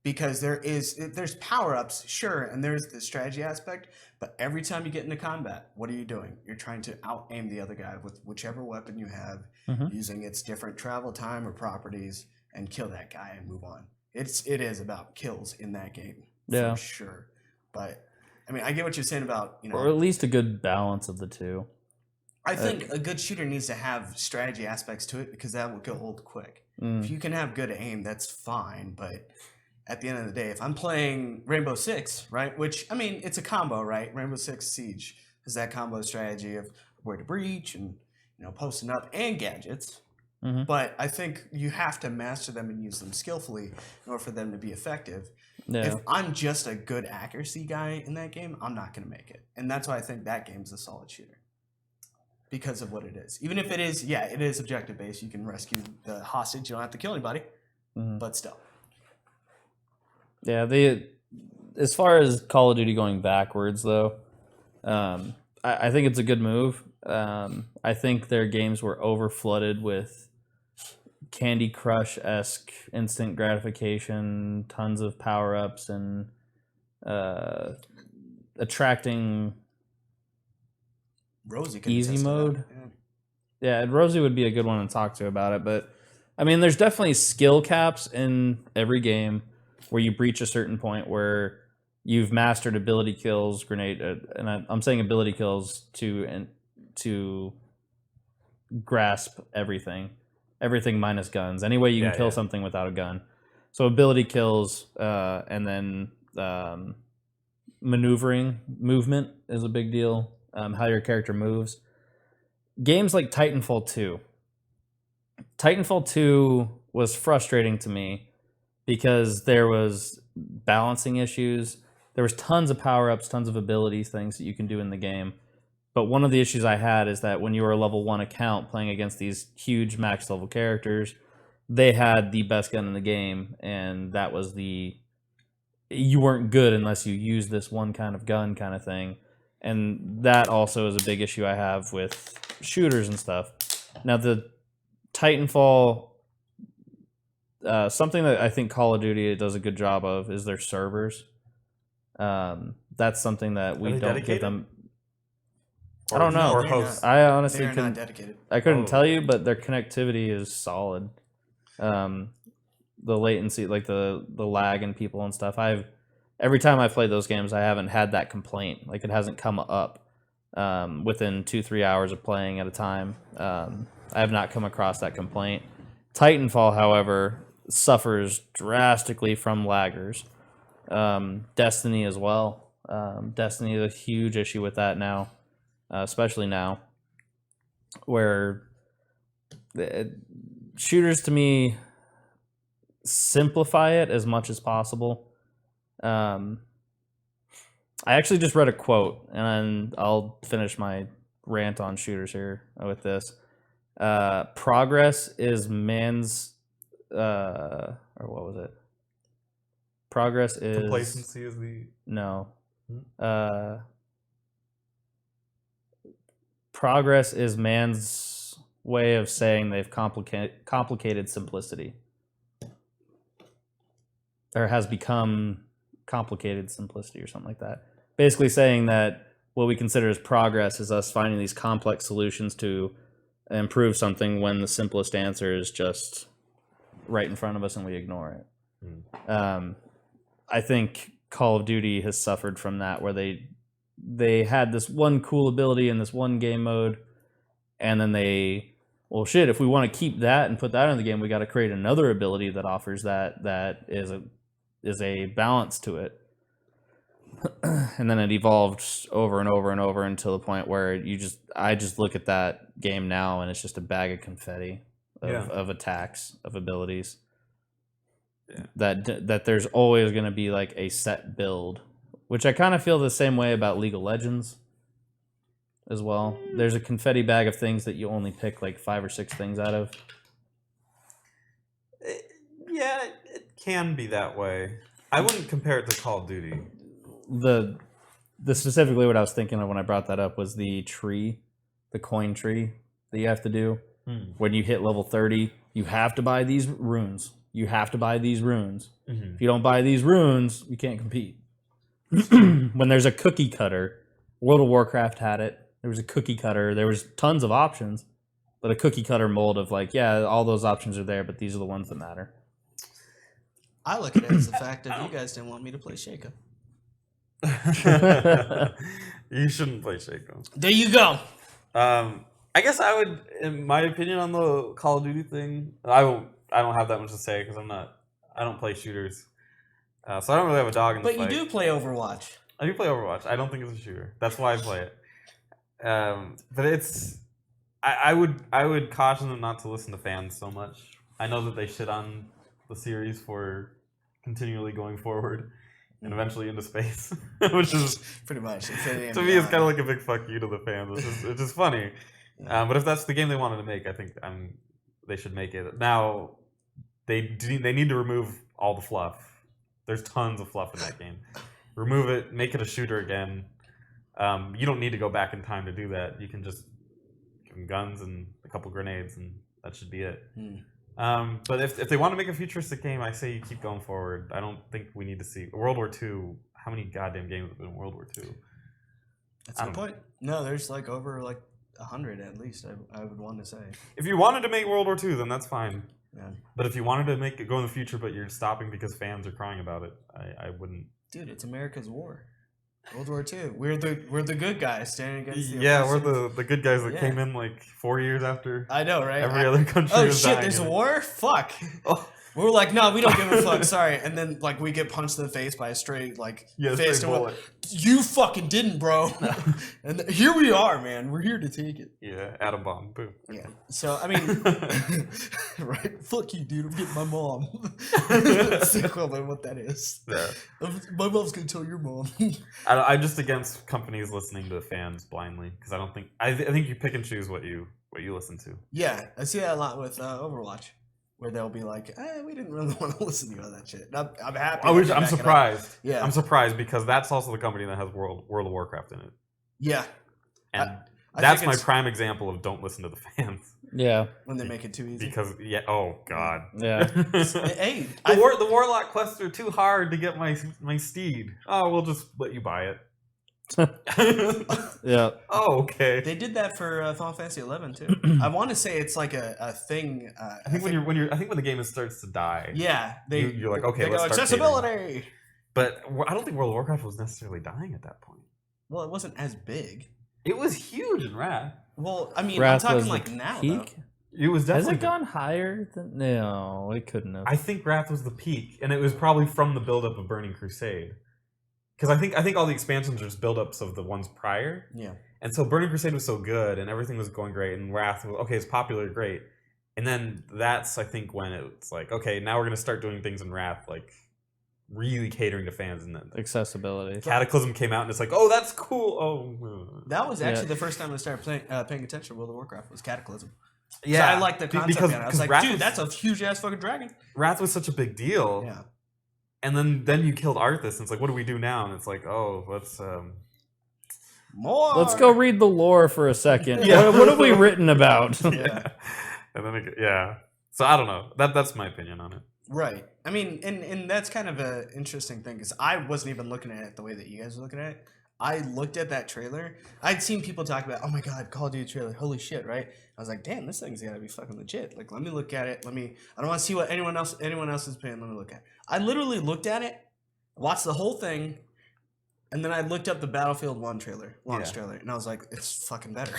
Because there's power-ups, sure, and there's the strategy aspect, but every time you get into combat, what are you doing? You're trying to out-aim the other guy with whichever weapon you have, using its different travel time or properties, and kill that guy and move on. It is about kills in that game, Yeah. for sure. But, I mean, I get what you're saying about, Or at least a good balance of the two. I think a good shooter needs to have strategy aspects to it, because that will get old quick. If you can have good aim, that's fine, but at the end of the day, if I'm playing Rainbow Six, right, which, I mean, it's a combo, right? Rainbow Six Siege is that combo strategy of where to breach and, posting up and gadgets. But I think you have to master them and use them skillfully in order for them to be effective. Yeah. If I'm just a good accuracy guy in that game, I'm not going to make it. And that's why I think that game's a solid shooter, because of what it is. Even if it is objective based, you can rescue the hostage, you don't have to kill anybody, but still. Yeah, as far as Call of Duty going backwards, though, I think it's a good move. I think their games were over flooded with Candy Crush-esque instant gratification, tons of power-ups, and attracting Rosie could easy attest to that. mode. Yeah, and Rosie would be a good one to talk to about it. But, I mean, there's definitely skill caps in every game, where you breach a certain point where you've mastered ability kills, grenade, and I'm saying ability kills to grasp everything minus guns. Any way you can kill something without a gun. So ability kills, and then movement is a big deal. How your character moves. Games like Titanfall 2. Titanfall 2 was frustrating to me, because there was balancing issues. There was tons of power-ups, tons of abilities, things that you can do in the game. But one of the issues I had is that when you were a level 1 account playing against these huge max-level characters, they had the best gun in the game, and that was you weren't good unless you used this one kind of gun kind of thing. And that also is a big issue I have with shooters and stuff. Now, the Titanfall... something that I think Call of Duty does a good job of is their servers. That's something that we don't give them. I don't know. Or hosts. I honestly They're not dedicated. I couldn't tell you, but their connectivity is solid. The latency, like the lag and people and stuff. Every time I've played those games, I haven't had that complaint. Like, it hasn't come up within 2-3 hours of playing at a time. I have not come across that complaint. Titanfall, however, suffers drastically from laggers. Destiny as well. Destiny is a huge issue with that now, especially now, where shooters to me simplify it as much as possible. I actually just read a quote, and I'll finish my rant on shooters here with this. Progress is man's, or what was it? Progress is Complacency is the no. Progress is man's way of saying they've complicated simplicity, or has become complicated simplicity, or something like that. Basically saying that what we consider as progress is us finding these complex solutions to improve something when the simplest answer is just right in front of us and we ignore it. I think Call of Duty has suffered from that, where they had this one cool ability in this one game mode, and then well, shit, if we want to keep that and put that in the game, we got to create another ability that offers that is a balance to it. And then it evolved over and over and over until the point where I just look at that game now and it's just a bag of confetti of attacks, of abilities. Yeah. That there's always going to be like a set build, which I kind of feel the same way about League of Legends as well. There's a confetti bag of things that you only pick like 5 or 6 things out of. Yeah, it can be that way. I wouldn't compare it to Call of Duty. The specifically what I was thinking of when I brought that up was the coin tree that you have to do. When you hit level 30, you have to buy these runes. You have to buy these runes. Mm-hmm. If you don't buy these runes, you can't compete. When there's a cookie cutter, World of Warcraft had it. There was a cookie cutter. There was tons of options, but a cookie cutter mold of like, yeah, all those options are there, but these are the ones that matter. I look at it as the fact that you guys didn't want me to play Shaco. You shouldn't play Shaco. There you go. I guess I would, in my opinion on the Call of Duty thing, I don't have that much to say because I don't play shooters, so I don't really have a dog in the But fight. you do play Overwatch. I do play Overwatch. I don't think it's a shooter. That's why I play it. But it's, I would caution them not to listen to fans so much. I know that they shit on the series for continually going forward and eventually into space, which is Pretty much. to me it's kind of like a big fuck you to the fans. It's just funny. But if that's the game they wanted to make, I think they should make it. Now, they need to remove all the fluff. There's tons of fluff in that game. Remove it, make it a shooter again. You don't need to go back in time to do that. You can just give them guns and a couple grenades, and that should be it. But if they want to make a futuristic game, I say you keep going forward. I don't think we need to see World War II. How many goddamn games have been in World War II? That's a good point. No, there's like over like 100 at least. I would want to say. If you wanted to make World War II, then that's fine. Yeah. But if you wanted to make it go in the future, but you're stopping because fans are crying about it, I wouldn't. Dude, it's America's war. World War II. We're the good guys standing against the Yeah, we're oppressors. the good guys that Yeah. came in like 4 years after I know, right? every other country Oh was shit! dying There's in a it. war. Fuck. Oh. We were like, no, we don't give a fuck. Sorry. And then like we get punched in the face by a straight like Yeah, fist, straight and we're bullet. like, you fucking didn't, bro. And here we are, man. We're here to take it. Yeah, atom bomb. Boom. Yeah. So I mean, right? Fuck you, dude. I'm getting my mom. That's the equivalent of what that is. Yeah. My mom's gonna tell your mom. I'm just against companies listening to fans blindly because I don't think I think you pick and choose what you listen to. Yeah, I see that a lot with Overwatch, where they'll be like, we didn't really want to listen to you on that shit. And I'm happy. I'm that they back it up. surprised. Yeah. I'm surprised because that's also the company that has World of Warcraft in it, Yeah. and I that's think my it's prime example of don't listen to the fans Yeah, when they make it too easy. because oh god. yeah. Hey, The Warlock quests are too hard to get my steed. Oh, we'll just let you buy it. Yeah. Oh, okay. they did that for Final Fantasy 11 too. I want to say it's like a thing. I think when the game starts to die. Yeah, You're like, okay, they let's go start accessibility. But I don't think World of Warcraft was necessarily dying at that point. Well, it wasn't as big. It was huge in Wrath. Well, I mean, Wrath I'm was talking the like now. peak. It was Has definitely. it gone higher than? No, it couldn't have. I think Wrath was the peak, and it was probably from the buildup of Burning Crusade. because I think all the expansions are just build-ups of the ones prior. Yeah. And so Burning Crusade was so good, and everything was going great, and Wrath was okay. It's popular, great. And then that's I think when it's like, okay, now we're gonna start doing things in Wrath, like really catering to fans, and then Accessibility. Cataclysm came out, and it's like, oh, that's cool. Oh, That was actually Yeah. the first time I started paying attention to World of Warcraft was Cataclysm. yeah. I like the concept. because Behind it. I was like, Wrath dude, was- that's a huge ass fucking dragon. Wrath was such a big deal. Yeah. And then you killed Arthas, and it's like, what do we do now? And it's like, oh, let's More. Let's go read the lore for a second. Yeah. What have we written about? Yeah. And then yeah. So I don't know. That's my opinion on it. Right. I mean, and that's kind of an interesting thing because I wasn't even looking at it the way that you guys are looking at it. I looked at that trailer. I'd seen people talk about, oh my god, Call of Duty trailer, holy shit, right? I was like, damn, this thing's gotta be fucking legit. Like, let me look at it. I don't want to see what anyone else is playing. Let me look at it. I literally looked at it, watched the whole thing, and then I looked up the Battlefield 1 trailer, launch trailer, and I was like, it's fucking better.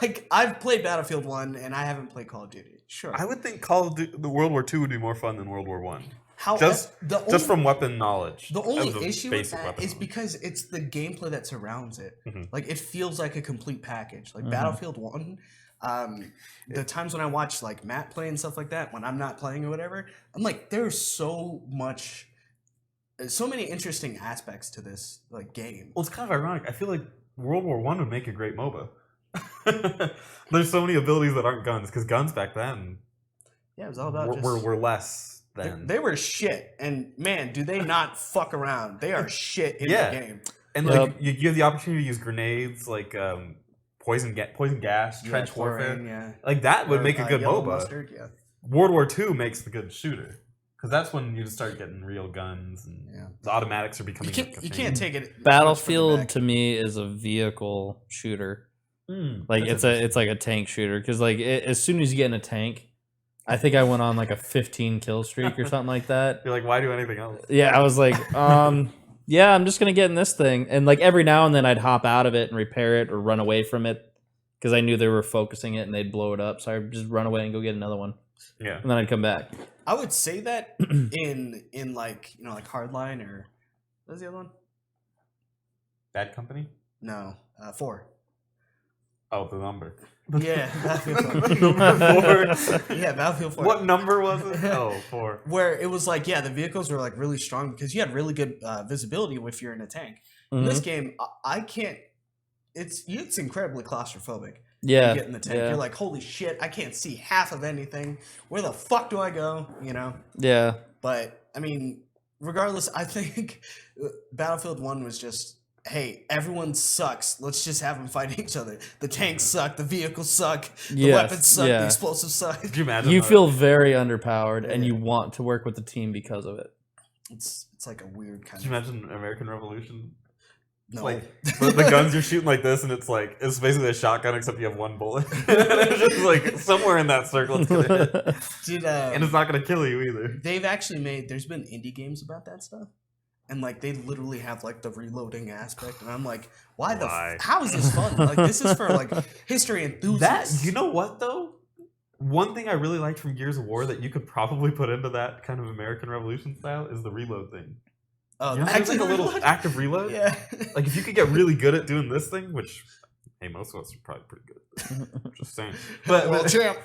Like, I've played Battlefield 1, and I haven't played Call of Duty. Sure. I would think Call of Duty, the World War II would be more fun than World War One. How Just the just from weapon knowledge. The only of issue with basic that weapon is knowledge. because it's the gameplay that surrounds it. Mhm. Like it feels like a complete package. Like Mhm. Battlefield 1, the times when I watch like Matt play and stuff like that, when I'm not playing or whatever, I'm like, there's so many interesting aspects to this like game. Well, it's kind of ironic. I feel like World War One would make a great MOBA. There's so many abilities that aren't guns, because guns back then Yeah, it was all about were less they, than. they were shit. And man, do they not fuck around. They are shit in Yeah. the game. And Yep. like you have the opportunity to use grenades, like poison gas, trench Yeah, warfare. chlorine, yeah. Like that would Or, make a good yellow MOBA. mustard, yeah. World War II makes the good shooter, because that's when you start getting real guns and Yeah. the automatics are You becoming. can't, like a you thing. can't take it much further Battlefield back. to me is a vehicle shooter. Mm, Like that's it's like a tank shooter because like as soon as you get in a tank, I think I went on like a 15 kill streak or something like that. You're like, why do anything else? Yeah, I was like, yeah, I'm just gonna get in this thing, and like every now and then I'd hop out of it and repair it or run away from it because I knew they were focusing it and they'd blow it up. So I'd just run away and go get another one, Yeah. and then I'd come back. I would say that in like like Hardline or what was the other one? Bad Company. No, 4. Oh, the number. Yeah, Battlefield 4. Number 4. Yeah, Battlefield 4. What number was it? Oh, 4. Where it was like, yeah, the vehicles were like really strong because you had really good visibility if you're in a tank. In Mhm. this game, I can't. It's incredibly claustrophobic. Yeah, You get in the tank, yeah, you're like, holy shit, I can't see half of anything. Where the fuck do I go? You know. yeah. But I mean, regardless, I think Battlefield 1 was just, hey, everyone sucks. Let's just have them fight each other. The tanks suck. The vehicles suck. The Yes, weapons suck. yeah. The explosives suck. Could you imagine? You that? feel very underpowered, and Yeah. you want to work with the team because of it. It's like a weird kind Could you of. imagine American Revolution? No. Like the guns you're shooting like this, and it's like it's basically a shotgun except you have one bullet. It's just like somewhere in that circle, it's gonna hit. Did, And it's not gonna kill you either. they've actually made. There's been indie games about that stuff, and like they literally have like the reloading aspect, and I'm like, why the? Why? How is this fun? Like this is for like history That enthusiasts. you know what though? One thing I really liked from Gears of War that you could probably put into that kind of American Revolution style is the reload thing. Oh, You know, there's like a little active reload. Yeah. Like if you could get really good at doing this thing, which hey, most of us are probably pretty good. Just saying. But World champ.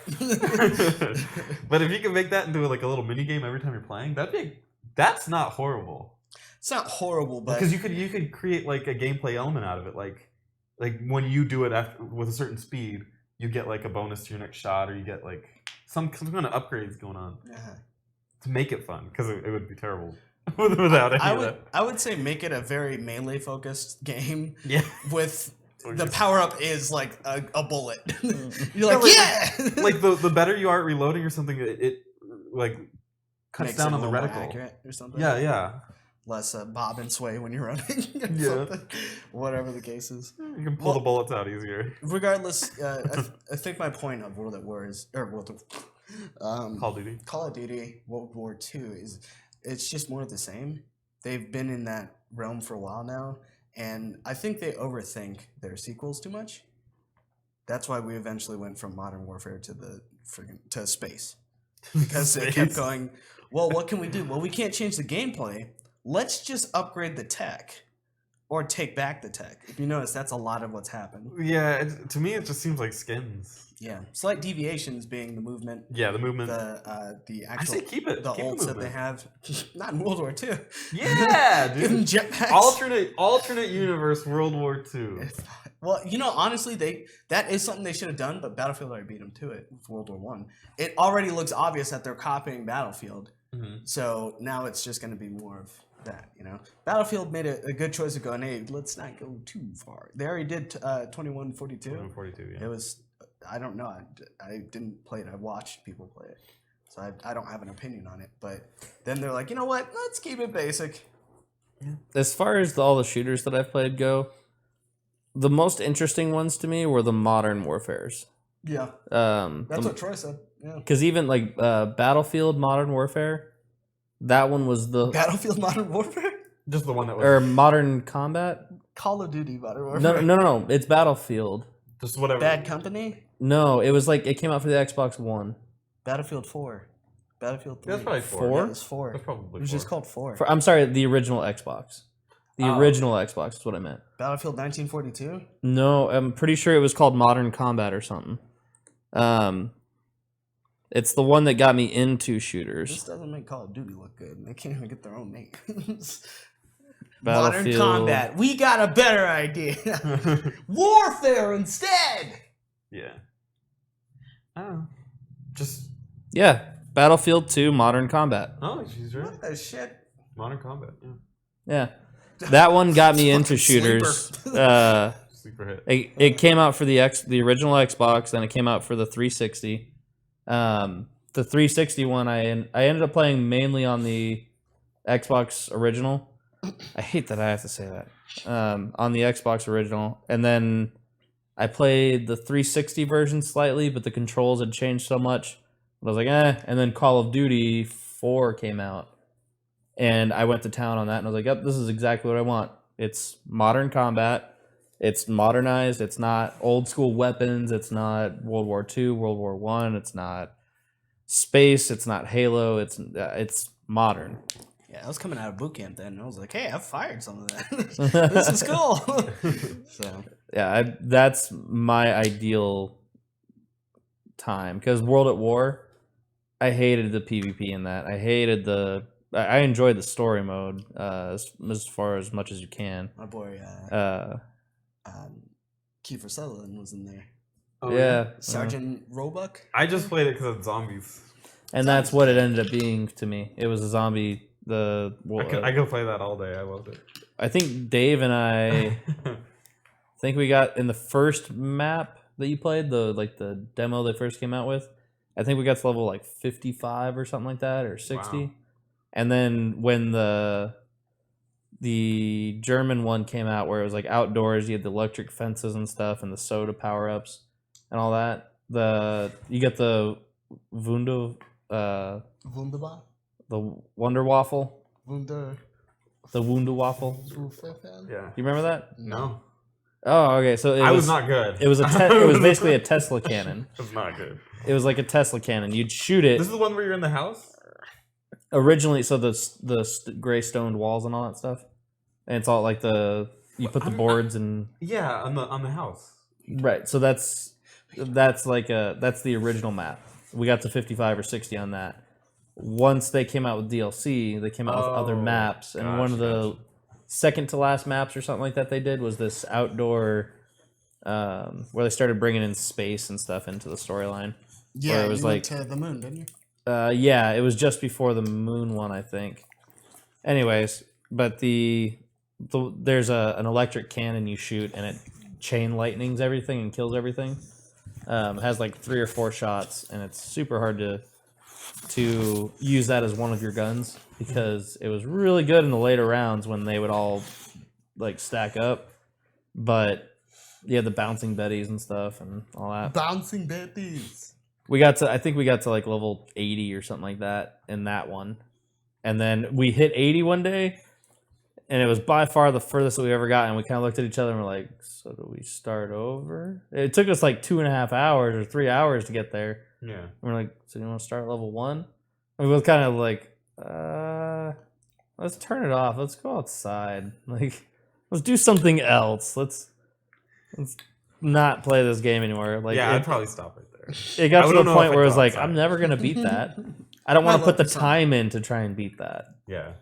but if you can make that into like a little mini game every time you're playing, that's not horrible. It's not horrible, but Because you could create like a gameplay element out of it, like when you do it after, with a certain speed, you get like a bonus to your next shot, or you get like some kind of upgrades going on to make it fun. Because it would be terrible without any of that. I would say make it a very melee focused game Yeah, with Or the just- power up is like a bullet. You're No, like, like- yeah. like the better you are at reloading or something, it like cuts Makes down it on the a little more reticle. accurate or something. Yeah. Less bob and sway when you're running. Or Yeah. something. Whatever the case is. You can pull Well- the bullets out easier. Regardless, I think my point of World at War is Call of Duty. Call of Duty World War II is it's just more of the same. They've been in that realm for a while now, and I think they overthink their sequels too much. That's why we eventually went from Modern Warfare to space, because they kept Space. going. Well, what can we do? Well, we can't change the gameplay. Let's just upgrade the tech. or take back the tech. If you notice, that's a lot of what's happened. Yeah, to me it just seems like skins. Yeah, slight deviations being the movement, Yeah, the movement. the I actual say keep it. the keep ults the that they movement. have. Not in World War II. Yeah, Give them dude. jetpacks. alternate universe World War II. Well, honestly, that is something they should have done, but Battlefield already beat them to it with World War One. It already looks obvious that they're copying Battlefield, so now it's just going to be more of that. Battlefield made a good choice of going, hey, let's not go too far. They already did 2142. 42, yeah. It was, I don't know, I didn't play it. I watched people play it, so I don't have an opinion on it. But then they're like, you know what? Let's keep it basic. As far as all the shooters that I've played go, the most interesting ones to me were the modern warfares. Yeah, That's that's what Troy said. Yeah. Because even like Battlefield Modern Warfare, that one was the Battlefield Modern Warfare? Just the one that was. or Modern Combat. Call of Duty Modern Warfare. No. It's Battlefield. Just whatever. Bad Company? No, it was like it came out for the Xbox One. Battlefield 4. Battlefield 3. That's probably 4. Four? Yeah, it was 4. That's probably It was 4. just called 4. I'm sorry, the original Xbox. The Oh. original Xbox is what I meant. Battlefield 1942? No, I'm pretty sure it was called Modern Combat or something. It's the one that got me into This shooters. doesn't make Call of Duty look good. They can't even get their own names. Modern Battlefield. Combat. We got a better idea. Warfare instead. Yeah. I don't know. Just. Yeah, Battlefield 2 Modern Combat. Oh, she's right. What the shit? Modern Combat. Yeah. Yeah. That one got me into Fucking shooters. sleeper. Sleeper hit. It came out for the original Xbox, then it came out for the 360. The 360 one, I ended up playing mainly on the Xbox original. I hate that I have to say that. On the Xbox original, and then I played the 360 version slightly, but the controls had changed so much. I was like, eh. And then Call of Duty 4 came out, and I went to town on that, and I was like, yep, this is exactly what I want. It's modern combat. It's modernized. It's not old school weapons. It's not World War II, World War One. It's not space. It's not Halo. It's modern. Yeah, I was coming out of boot camp then, and I was like, hey, I've fired some of that. This is cool. So, Yeah, that's my ideal time because World at War, I hated the PvP in that. I hated I enjoyed the story mode as far as much as you can. my boy Kiefer Sutherland was in there. Oh, yeah, Sergeant Roebuck? I just played it because of zombies. and that's what it ended up being to me. It was a zombie. I could play that all day. I loved it. I think Dave and I think we got in the first map that you played, the demo they first came out with. I think we got to level like 55 or something like that, or 60. Wow. And then when the German one came out, where it was like outdoors, you had the electric fences and stuff, and the soda power ups and all that. You get the Wunderbar? the Wonder Waffle, Wunder. the Wunder Waffle. Yeah. You remember that? No. Oh, okay. So I was not good. It was it was basically a Tesla cannon. It was not good. It was like a Tesla cannon. You'd shoot it This is the one where you're in the house? originally. So the gray stoned walls and all that stuff, and it's all like you put the boards and Yeah, on the house. right. So that's like that's the original map. We got to 55 or 60 on that. Once they came out with DLC, they came out with other Oh, maps, and one of the second to last maps or something like that they did was this outdoor where they started bringing in space and stuff into the storyline. Yeah, it was you went like- to the moon, didn't you? Yeah, it was just before the moon one, I think. Anyways, but there's an electric cannon you shoot, and it chain lightnings everything and kills everything. It has like 3 or 4 shots, and it's super hard to use that as one of your guns because it was really good in the later rounds when they would all like stack up. But yeah, the bouncing betties and stuff and all that. Bouncing Betties. I think we got to like level 80 or something like that in that one. And then we hit 80 one day, and it was by far the furthest that we ever got. And we kind of looked at each other and we're like, so do we start over? It took us like 2.5 hours or 3 hours to get there. Yeah. And we're like, so you want to start at level 1? And we both kind of like, let's turn it off. Let's go outside. Like, Let's do something else. Let's not play this game anymore. Like, yeah, I'd it, probably stop right there. it got I to don't the know point if I'd where it go was like, outside. I'm never gonna beat that. I don't want I to put the love the time in to try and beat that. Yeah,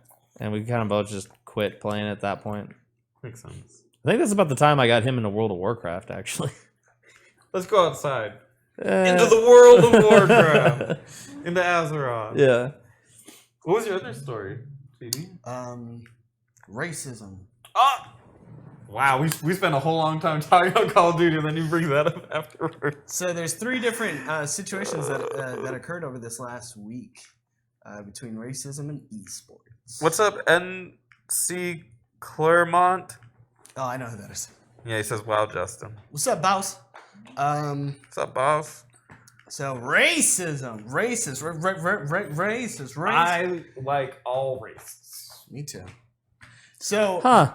And we kind of both just quit playing at that point. makes sense. I think that's about the time I got him into World of Warcraft, actually. Let's go outside Eh. into the world of Warcraft, into Azeroth. Yeah. What was your other story, Phoebe? Racism. Ah! Wow, we spent a whole long time talking about Call of Duty, and then you bring that up afterwards. So there's 3 different situations that occurred over this last week between racism and esports. What's up, NC Claremont? Oh, I know who that is. Yeah, he says, "Wow, Justin." What's up, boss? What's up, boss? So racist. I like all races. Me too. So Huh.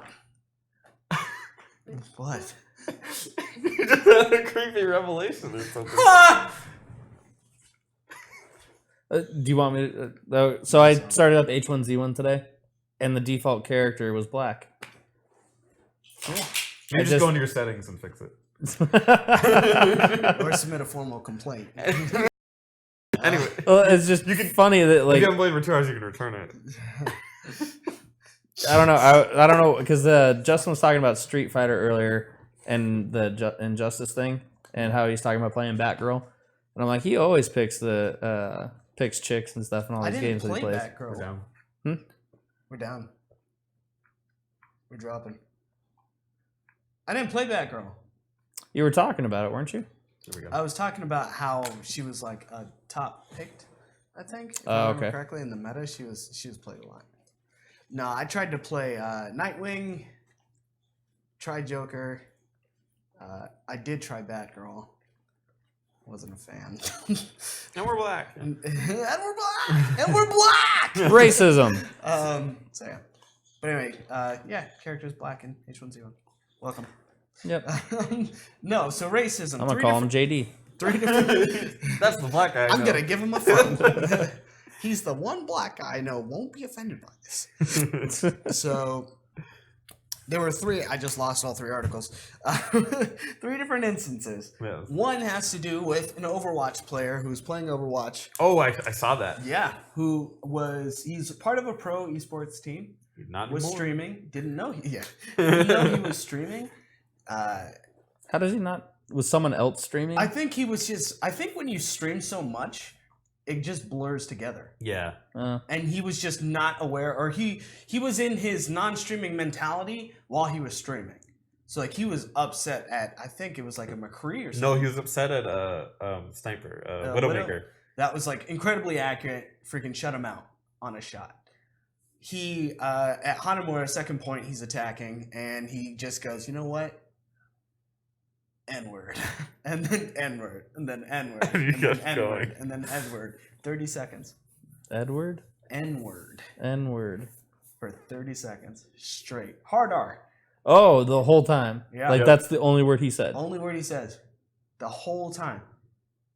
what? You just had a creepy revelation or something. Do you want me to? So I started up H1Z1 today, and the default character was black. Cool. You I just go into your settings and fix it. Or submit a formal complaint. Anyway, Well, it's just funny that if like you haven't played for 2 hours, you can return it. I don't know. I don't know because Justin was talking about Street Fighter earlier and the Injustice thing and how he's talking about playing Batgirl, and I'm like, he always picks picks chicks and stuff in all I these didn't games that he play plays. Batgirl. Down. We're down. We're dropping. I didn't play Batgirl. You were talking about it, weren't you? There we go. I was talking about how she was like a top picked, I think. If Oh, I remember okay. correctly, in the meta, she was played a lot. No, I tried to play Nightwing, tried Joker. I did try Batgirl. Wasn't a fan. And we're black. and we're black. And we're black. Racism. So yeah. But anyway, yeah, characters black in H1Z1. Welcome. Yep. No, so racism. I'm gonna call him JD. 3 different. That's the black guy. I I'm know. gonna give him a phone. He's the one black guy I know won't be offended by this. So there were 3. I just lost all 3 articles. 3 different instances. Yes. One has to do with an Overwatch player who's playing Overwatch. Oh, I saw that. Yeah, he's part of a pro esports team. Not Was anymore. streaming. Didn't know he was streaming. How does he not? Was someone else streaming? I think he was just. I think when you stream so much, it just blurs together. Yeah. And he was just not aware, or he was in his non-streaming mentality while he was streaming. So like he was upset at, I think it was like a McCree or something. No, he was upset at Sniper, Widowmaker. That was like incredibly accurate. Freaking shut him out on a shot. He at Hanamura, second point, he's attacking, and he just goes, you know what? N-word, and then N-word, and then N-word, And he and then kept N-word, going. and then N-word. 30 seconds. Edward? N-word N-word. for 30 seconds straight. Hard R. Oh, the whole time. Yeah. Like Yep. that's the only word he said. Only word he says. The whole time.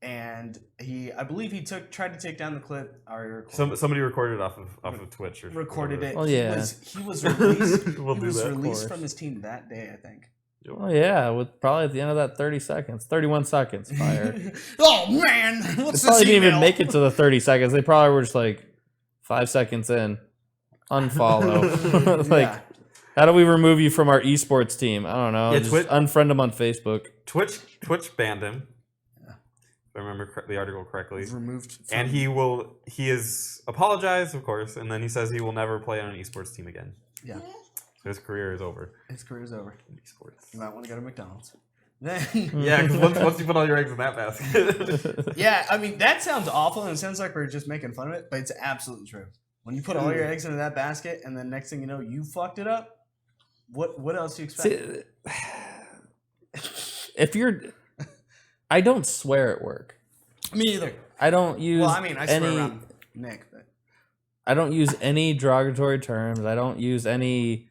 And I believe he tried to take down the clip. Or Somebody recorded it off of Twitch or recorded it. Oh, yeah. He was released. We'll he do was that, of released course. from his team that day, I think. Oh yeah, with probably at the end of that 30 seconds, 31 seconds fired. Oh man, They what's probably this didn't even email? make it to the 30 seconds. They probably were just like 5 seconds in, unfollow. Like, Yeah. how do we remove you from our esports team? I don't know. Yeah, Just Twitch- unfriend him on Facebook. Twitch banned him. If I remember the article correctly. He's removed. From, And he is apologized, of course, and then he says he will never play on an esports team again. Yeah, So his career is over his career's over. in esports. You might want to go to McDonald's. Then, Yeah, because once you put all your eggs in that basket. yeah, I mean that sounds awful, and it sounds like we're just making fun of it, but it's absolutely true. When you put all your eggs into that basket, and then next thing you know, you fucked it up. What else do you expect? See, if you're, I don't swear at work. Me either. I don't use. Well, I mean, I swear any, around Nick, but I don't use any derogatory terms. I don't use any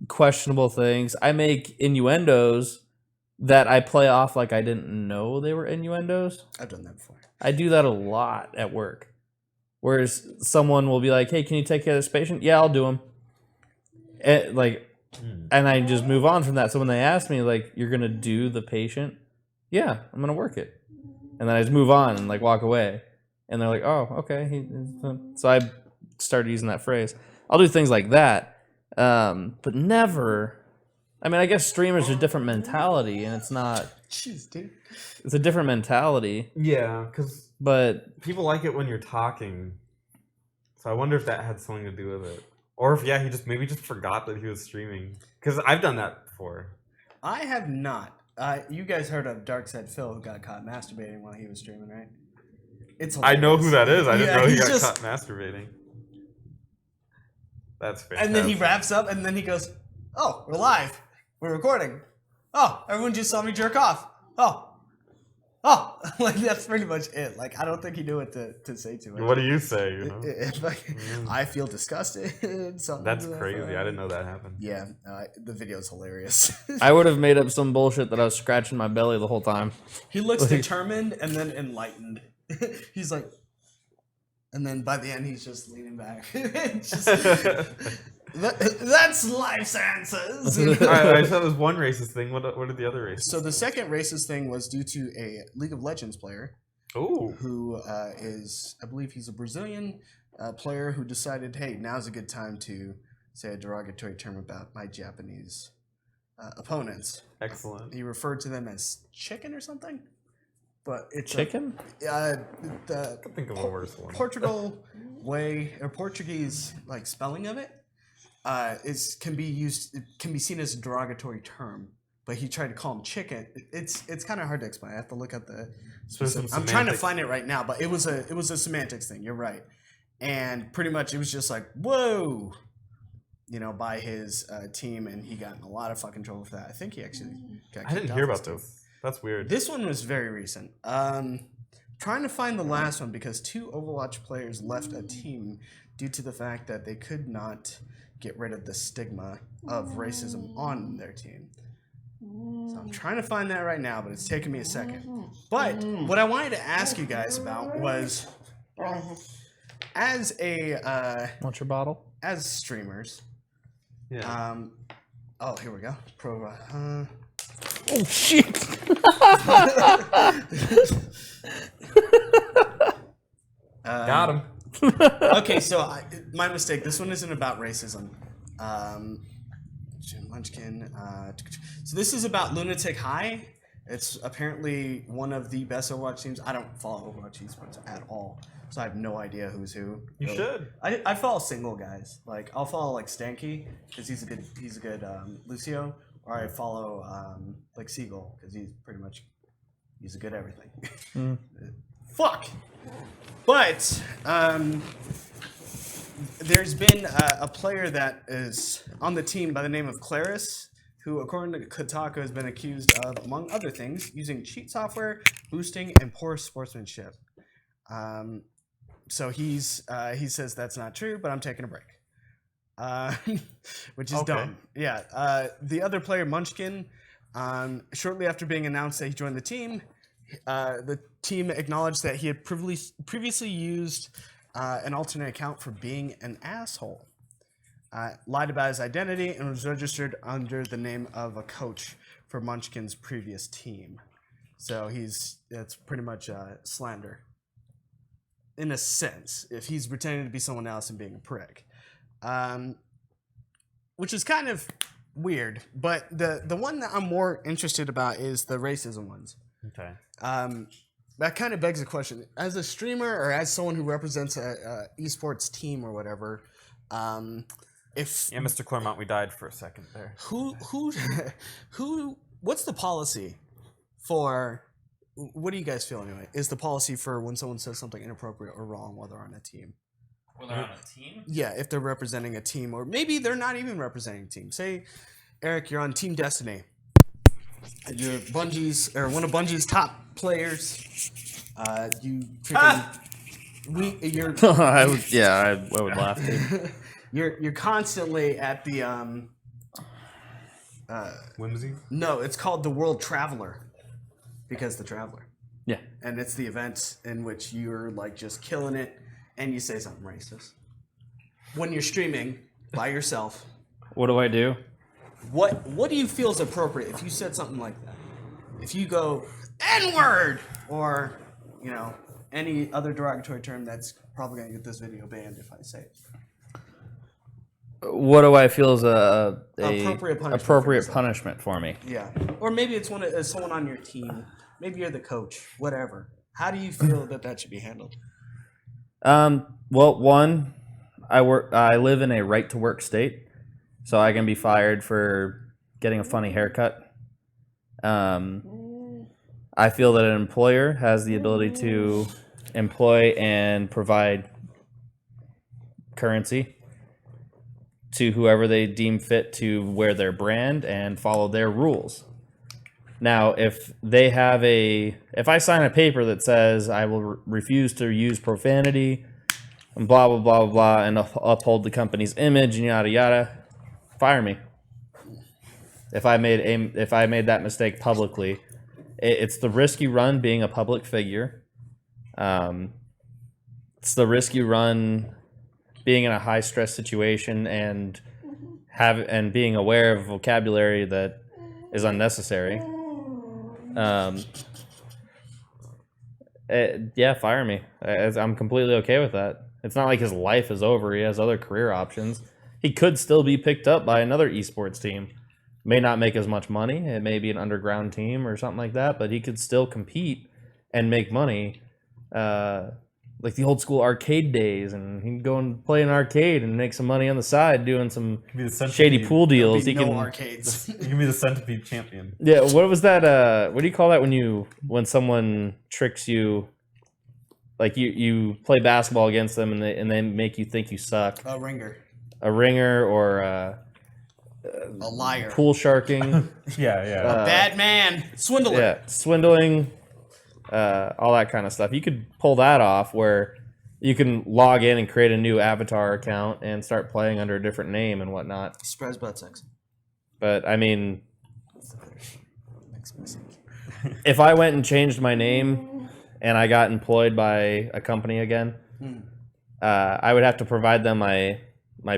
questionable things. I make innuendos that I play off like I didn't know they were innuendos. I've done that before. I do that a lot at work. Whereas someone will be like, "Hey, can you take care of this patient?" Yeah, I'll do him. Like and I just move on from that. So when they ask me like, "You're gonna do the patient?" Yeah, I'm gonna work it, and then I just move on and like walk away. And they're like, "Oh, okay." So I started using that phrase. I'll do things like that, but never. I mean, I guess streamers are a different mentality, and it's not. Jeez, dude. It's a different mentality, Yeah, because but people like it when you're talking. So I wonder if that had something to do with it, or if he just forgot that he was streaming. Because I've done that before. I have not. You guys heard of Darkseid Phil, who got caught masturbating while he was streaming, right? It's I know who that is. I didn't know he he's got just- caught masturbating. That's fantastic. And then he wraps up, and then he goes, "Oh, we're live. We're recording. Oh, everyone just saw me jerk off. Oh." Like, that's pretty much it. Like, I don't think he knew what to say to it. What do you say? You know, I feel disgusted. Something that's to that crazy. effect. I didn't know that happened. Yeah, the video is hilarious. I would have made up some bullshit that I was scratching my belly the whole time. He looks determined and then enlightened. He's like, and then by the end, he's just leaning back. That's life sciences. I saw this one racist thing. What are the other races? So the second racist thing was due to a League of Legends player Ooh. who is, I believe he's a Brazilian player who decided, hey, now's a good time to say a derogatory term about my Japanese opponents. Excellent. He referred to them as chicken or something. But it's Chicken? the I can think of a worse one. Portugal way or Portuguese like spelling of it can be seen as a derogatory term. But he tried to call him chicken. It's kind of hard to explain. I have to look at the. Specific. I'm trying to find it right now, but it was a semantics thing. You're right, and pretty much it was just like whoa, by his team, and he got in a lot of fucking trouble for that. I think he actually got. I didn't hear about this. That's weird. This one was very recent. Trying to find the last one because 2 Overwatch players left a team due to the fact that they could not get rid of the stigma of racism on their team. So I'm trying to find that right now, but it's taking me a second. But what I wanted to ask you guys about was, as Want your bottle? as streamers, Yeah. oh, here we go. Oh shit! Got him. Okay, so my mistake. This one isn't about racism. Jim Munchkin. So this is about Lunatic High. It's apparently one of the best Overwatch teams. I don't follow Overwatch esports at all, so I have no idea who's who. You should. I follow single guys. Like I'll follow like Stanky because he's a good Lucio, or I follow like Seagull because he's a good everything. Fuck. But there's been a player that is on the team by the name of Claris, who, according to Kotaku, has been accused of, among other things, using cheat software, boosting, and poor sportsmanship. So he says that's not true, but I'm taking a break, which is Okay. dumb. Yeah. The other player, Munchkin, shortly after being announced that he joined the team acknowledged that he had previously used an alternate account for being an asshole. Lied about his identity and was registered under the name of a coach for Munchkin's previous team. So that's pretty much slander. In a sense, if he's pretending to be someone else and being a prick. Which is kind of weird. But the one that I'm more interested about is the racism ones. Okay. That kind of begs the question: as a streamer or as someone who represents a esports team or whatever, if Yeah, Mr. Claremont, we died for a second there. what's the policy for? What do you guys feel anyway? Is the policy for when someone says something inappropriate or wrong while they're on a team? Well, they're on a team. Yeah, if they're representing a team, or maybe they're not even representing a team. Say, Eric, you're on Team Destiny. You're Bungie's or one of Bungie's top players. You freaking you're I would laugh too. you're constantly at the Whimsy? no, it's called the World Traveler because the Traveler. Yeah. And it's the event in which you're like just killing it and you say something racist. When you're streaming by yourself. What do I do? What do you feel is appropriate if you said something like that? If you go N-word or any other derogatory term that's probably gonna get this video banned if I say it. What do I feel is a Appropriate punishment for appropriate yourself. punishment for me? Yeah, or maybe it's someone on your team. Maybe you're the coach. Whatever. How do you feel that should be handled? Well, one, I live in a right to work state, so I can be fired for getting a funny haircut. I feel that an employer has the ability to employ and provide currency to whoever they deem fit to wear their brand and follow their rules. Now, if I sign a paper that says I will refuse to use profanity and blah, blah, blah, blah, blah, and uphold the company's image and yada, yada, fire me. If I made that mistake publicly, it's the risk you run being a public figure. It's the risk you run being in a high stress situation and being aware of vocabulary that is unnecessary. Yeah, fire me. I'm completely okay with that. It's not like his life is over. He has other career options. He could still be picked up by another esports team. May not make as much money. It may be an underground team or something like that, but he could still compete and make money. Like the old school arcade days, and he can go and play an arcade and make some money on the side doing some Be the centipede. shady pool deals. There'll He be can, no arcades. You can be the centipede champion. yeah. What was that? What do you call that when someone tricks you? Like you play basketball against them and they make you think you suck. A ringer. A ringer or A liar. pool sharking. Yeah. Bad man. Swindler. Yeah, swindling. All that kind of stuff. You could pull that off where you can log in and create a new avatar account and start playing under a different name and whatnot. Spreads butt sex. But I mean, Makes me sick. if I went and changed my name and I got employed by a company again, I would have to provide them my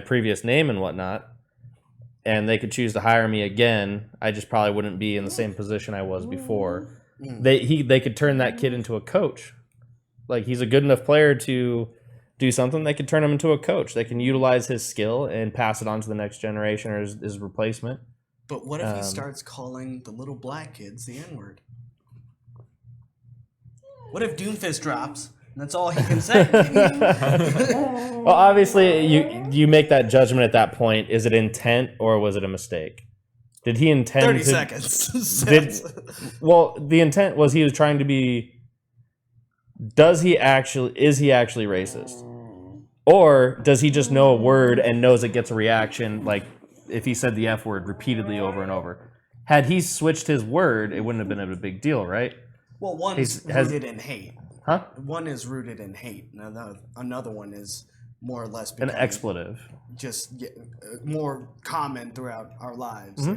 previous name and whatnot, and they could choose to hire me again. I just probably wouldn't be in the same position I was before. They could turn that kid into a coach. Like, he's a good enough player to do something. They could turn him into a coach. They can utilize his skill and pass it on to the next generation or his replacement. But what if he starts calling the little black kids the N-word? What if Doomfist drops and that's all he can say? Well, obviously, you make that judgment at that point. Is it intent or was it a mistake? Did he intend 30 to... seconds. Well, the intent was he was trying to be... Is he actually racist? Or does he just know a word and knows it gets a reaction, like if he said the F word repeatedly over and over? Had he switched his word, it wouldn't have been a big deal, right? Well, one's rooted in hate. Huh? One is rooted in hate. Another one is more or less An becoming expletive. just more common throughout our lives. Yeah.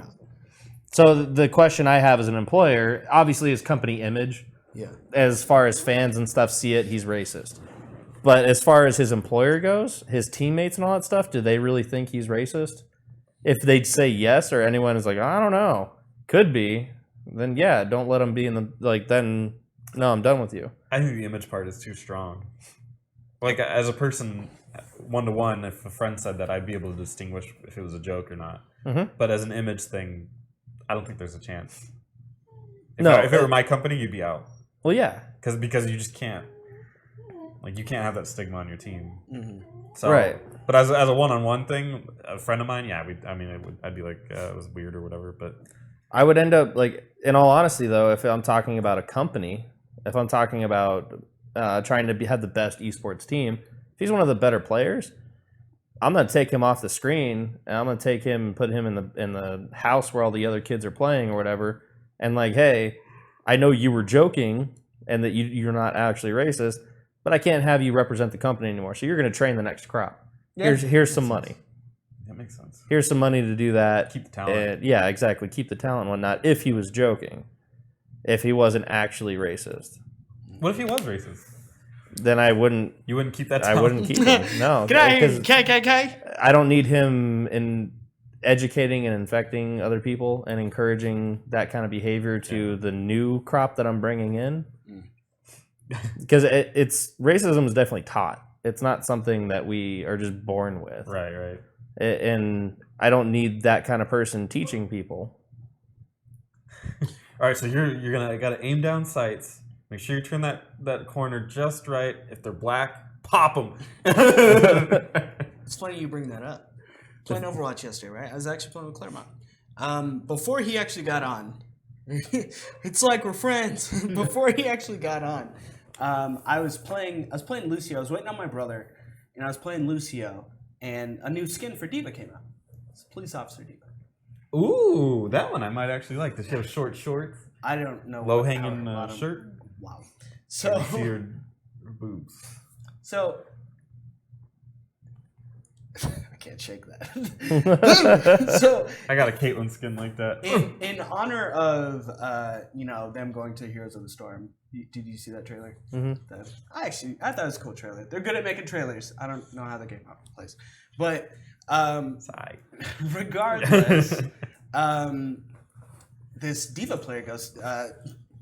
So the question I have as an employer, obviously his company image, Yeah. as far as fans and stuff see it, he's racist. But as far as his employer goes, his teammates and all that stuff, do they really think he's racist? If they'd say yes, or anyone is like, I don't know, could be, then yeah, don't let him be in the, then no, I'm done with you. I think the image part is too strong. Like, as a person, one-to-one, if a friend said that, I'd be able to distinguish if it was a joke or not. But as an image thing, I don't think there's a chance. If it were my company, you'd be out. Well, yeah. Because you just can't. Like, you can't have that stigma on your team. So, Right. But as a one-on-one thing, a friend of mine, yeah, I'd be like, it was weird or whatever. But I would end up, like, in all honesty, though, if I'm talking about a company, if I'm talking about trying to have the best esports team, if he's one of the better players, I'm going to take him off the screen, and I'm going to take him and put him in the house where all the other kids are playing or whatever, and like, hey, I know you were joking and that you're not actually racist, but I can't have you represent the company anymore, so you're going to train the next crop. Yeah, Here's some money. that makes sense. Here's some money to do that. Keep the talent. And, yeah, exactly. Keep the talent and whatnot, if he was joking. If he wasn't actually racist, What if he was racist? then I wouldn't You wouldn't keep that I talent? wouldn't keep him. No, Can I? because KKK? I don't need him educating and infecting other people and encouraging that kind of behavior to the new crop that I'm bringing in. Because it's racism is definitely taught. It's not something that we are just born with. Right. And I don't need that kind of person teaching people. All right, so you're gonna gotta aim down sights. Make sure you turn that corner just right. If they're black, pop them. It's funny you bring that up. Playing Overwatch yesterday, right? I was actually playing with Claremont. Before he actually got on, it's like we're friends. Before he actually got on, I was playing Lucio. I was waiting on my brother, and I was playing Lucio, and a new skin for D.Va came out. It's Police Officer D.Va. Ooh, that one I might actually like. Does she have short shorts? I don't know. Low what hanging power bottom- shirt? Wow. So So, you see her boobs. so I can't shake that. So I got a Caitlyn skin like that. in honor of them going to Heroes of the Storm, did you see that trailer? Mhm. I thought it was a cool trailer. They're good at making trailers. I don't know how the game plays, but Sigh. regardless, this D.Va player goes,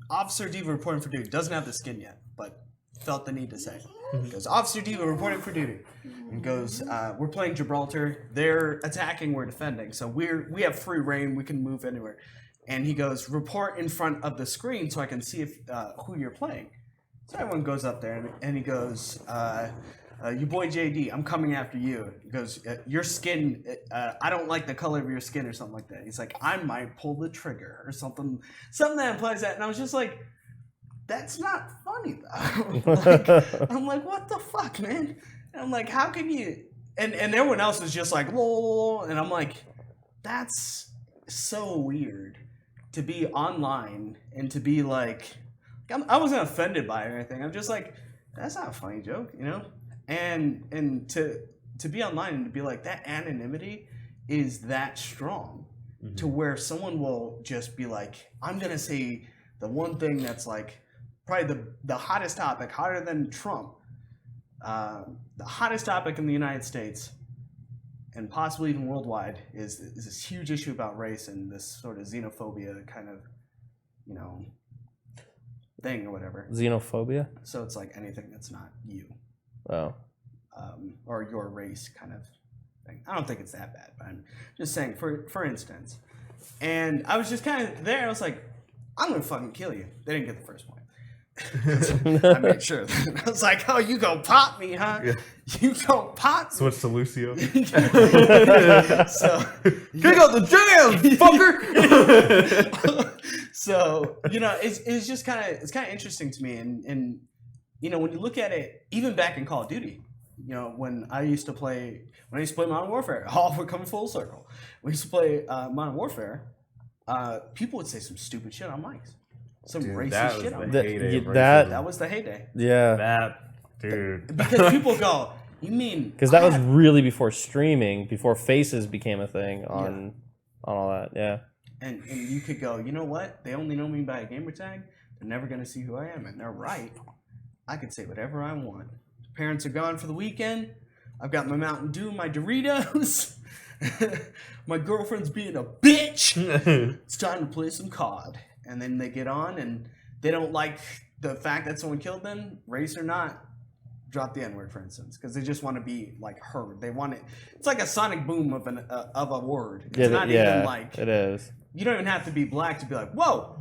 Officer D.Va reporting for duty. Doesn't have the skin yet, but felt the need to say. He goes, Officer D.Va reporting for duty. And goes, we're playing Gibraltar. They're attacking, we're defending. So we have free reign. We can move anywhere. And he goes, report in front of the screen so I can see if who you're playing. So everyone goes up there and he goes, you boy JD, I'm coming after you. He goes, your skin, I don't like the color of your skin or something like that. He's like, I might pull the trigger or something that implies that. And I was just like, that's not funny though. I'm like, what the fuck, man? And I'm like, how can you? And everyone else is just like, lol. And I'm like, that's so weird to be online and to be like, I wasn't offended by it or anything. I'm just like, that's not a funny joke, you know? And to be online and to be like, that anonymity is that strong to where someone will just be like, I'm gonna say the one thing that's like probably the hottest topic, hotter than Trump, the hottest topic in the United States and possibly even worldwide is this huge issue about race and this sort of xenophobia kind of, thing or whatever. Xenophobia? So it's like anything that's not you. Oh. Or your race kind of thing. I don't think it's that bad, but I'm just saying, for instance. And I was just kind of there. I was like, I'm going to fucking kill you. They didn't get the first point. I made sure. I was like, oh, you gonna pop me, huh? Yeah. You gonna pop me. Switch to Lucio. So, Kick out the jam, fucker! So, it's just kind of interesting to me. And when you look at it, even back in Call of Duty, when I used to play Modern Warfare, we're coming full circle. We used to play Modern Warfare, people would say some stupid shit on mics. Some racist shit on mics. That was the heyday. Yeah. Dude. Because people go, you mean... Because that was really before streaming, before faces became a thing on all that, yeah. And you could go, you know what? They only know me by a gamer tag. They're never going to see who I am. And they're right. I can say whatever I want. Parents are gone for the weekend. I've got my Mountain Dew, my Doritos. My girlfriend's being a bitch. It's time to play some COD. And then they get on and they don't like the fact that someone killed them, race or not. Drop the N-word, for instance, because they just want to be like heard. They want it. It's like a sonic boom of a word. It's not even like it is. You don't even have to be black to be like, whoa,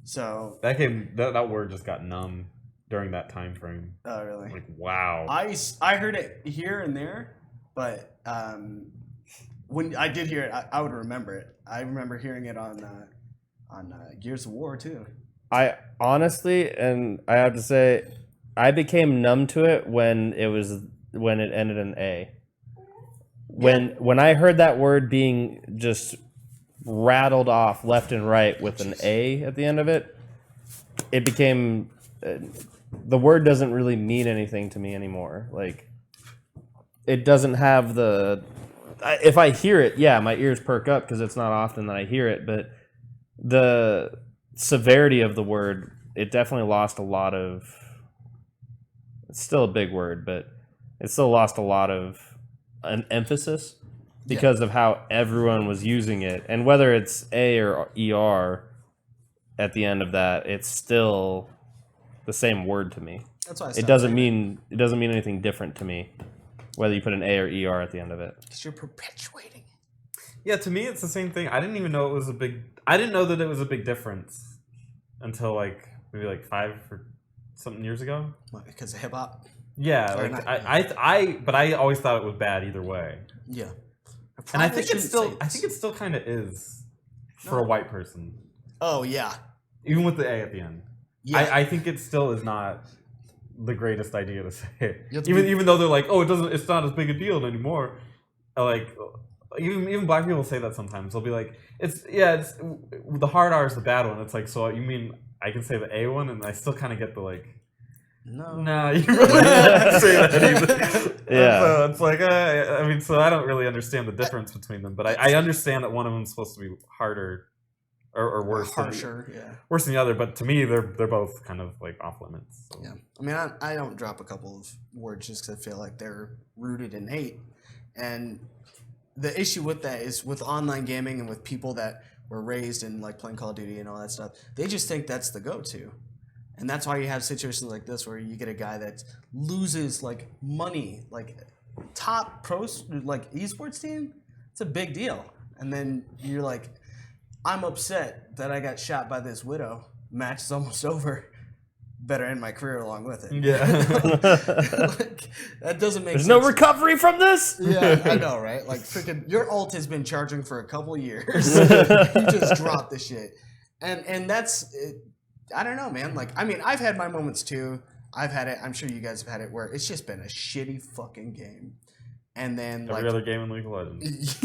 So that word just got numb during that time frame. Oh, really? Like, wow. I heard it here and there, but when I did hear it, I would remember it. I remember hearing it on Gears of War too. I honestly, and I have to say, I became numb to it when it ended in A. When I heard that word being just rattled off left and right with an A at the end of it, it became the word doesn't really mean anything to me anymore. Like, it doesn't have the. If I hear it, yeah, my ears perk up because it's not often that I hear it, but the severity of the word, it definitely lost a lot of. It's still a big word, but it still lost a lot of an emphasis. because of how everyone was using it, and whether it's A or ER at the end of that, it's still the same word to me. That's why I It doesn't mean anything different to me, whether you put an A or ER at the end of it. because you're perpetuating it. Yeah, to me it's the same thing. I didn't even know it was a big. I didn't know that it was a big difference until like maybe like 5 or something years ago. What, because of hip hop. Yeah, Or like not- but I always thought it was bad either way. Yeah. And I Probably think it's shouldn't still say I think it still kind of is for No. a white person, Oh yeah. even with the A at the end. Yeah. I think it still is not the greatest idea to say. You have to Even be- even though they're like, oh, it's not as big a deal anymore. Like even black people say that sometimes. They'll be like, it's the hard R is the bad one. It's like, so you mean I can say the A one and I still kind of get the like. No. Nah, you really can't say that either. Yeah. So it's like, I mean, so I don't really understand the difference between them, but I understand that one of them is supposed to be harder or worse. Harsher. Yeah. Worse than the other, but to me, they're both kind of like off limits. So. Yeah. I mean, I don't drop a couple of words just because I feel like they're rooted in hate. And the issue with that is with online gaming and with people that were raised in like playing Call of Duty and all that stuff, they just think that's the go-to. And that's why you have situations like this where you get a guy that loses like money, like top pros, like esports team. It's a big deal. And then you're like, I'm upset that I got shot by this widow. Match is almost over. Better end my career along with it. Yeah. Like, that doesn't make There's sense. no recovery from this. Yeah, I know, right? Like freaking, your ult has been charging for a couple years. You just dropped the shit, and that's. I don't know, man. Like, I mean, I've had my moments too. I've had it. I'm sure you guys have had it where it's just been a shitty fucking game, and then Every like, other game in League of Legends.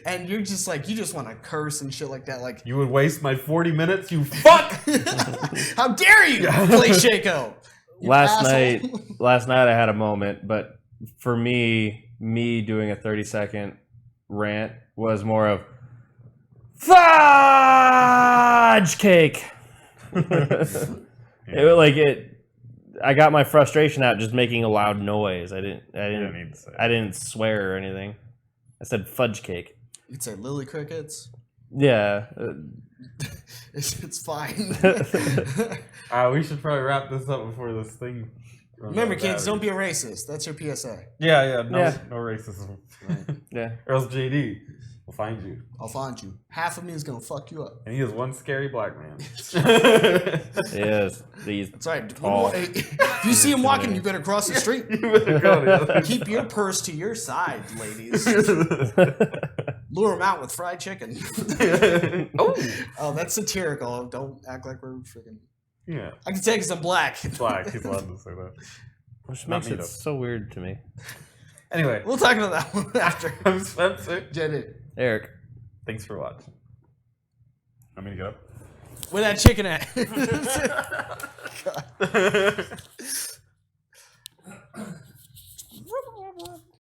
and you're just like, you just want to curse and shit like that. Like, You would waste my 40 minutes, you fuck! how dare you play Shaco? You Last asshole. night I had a moment, but for me doing a 30-second rant was more of fudge cake. I got my frustration out just making a loud noise. I didn't need to say I didn't swear or anything. I said fudge cake. You could say lily crickets. Yeah. It's fine. We should probably wrap this up before this thing. runs Remember, out of kids, don't battery. be a racist. That's your PSA. Yeah, Yeah. no racism. Yeah. Or else JD will find you. I'll find you. Half of me is gonna fuck you up. And he is one scary black man. Yes. These That's right. Tall. If you see him walking, you better cross the street. You better go the other Keep your purse to your side, ladies. Lure him out with fried chicken. Oh, that's satirical. Don't act like we're freaking. Yeah, I can take some black. black. He's allowed to say that. which Not makes me, it though. so weird to me. Anyway, We'll talk about that one after. I'm Spencer. Jenny. Eric. Thanks for watching. Want me to get up? Where that chicken at? God.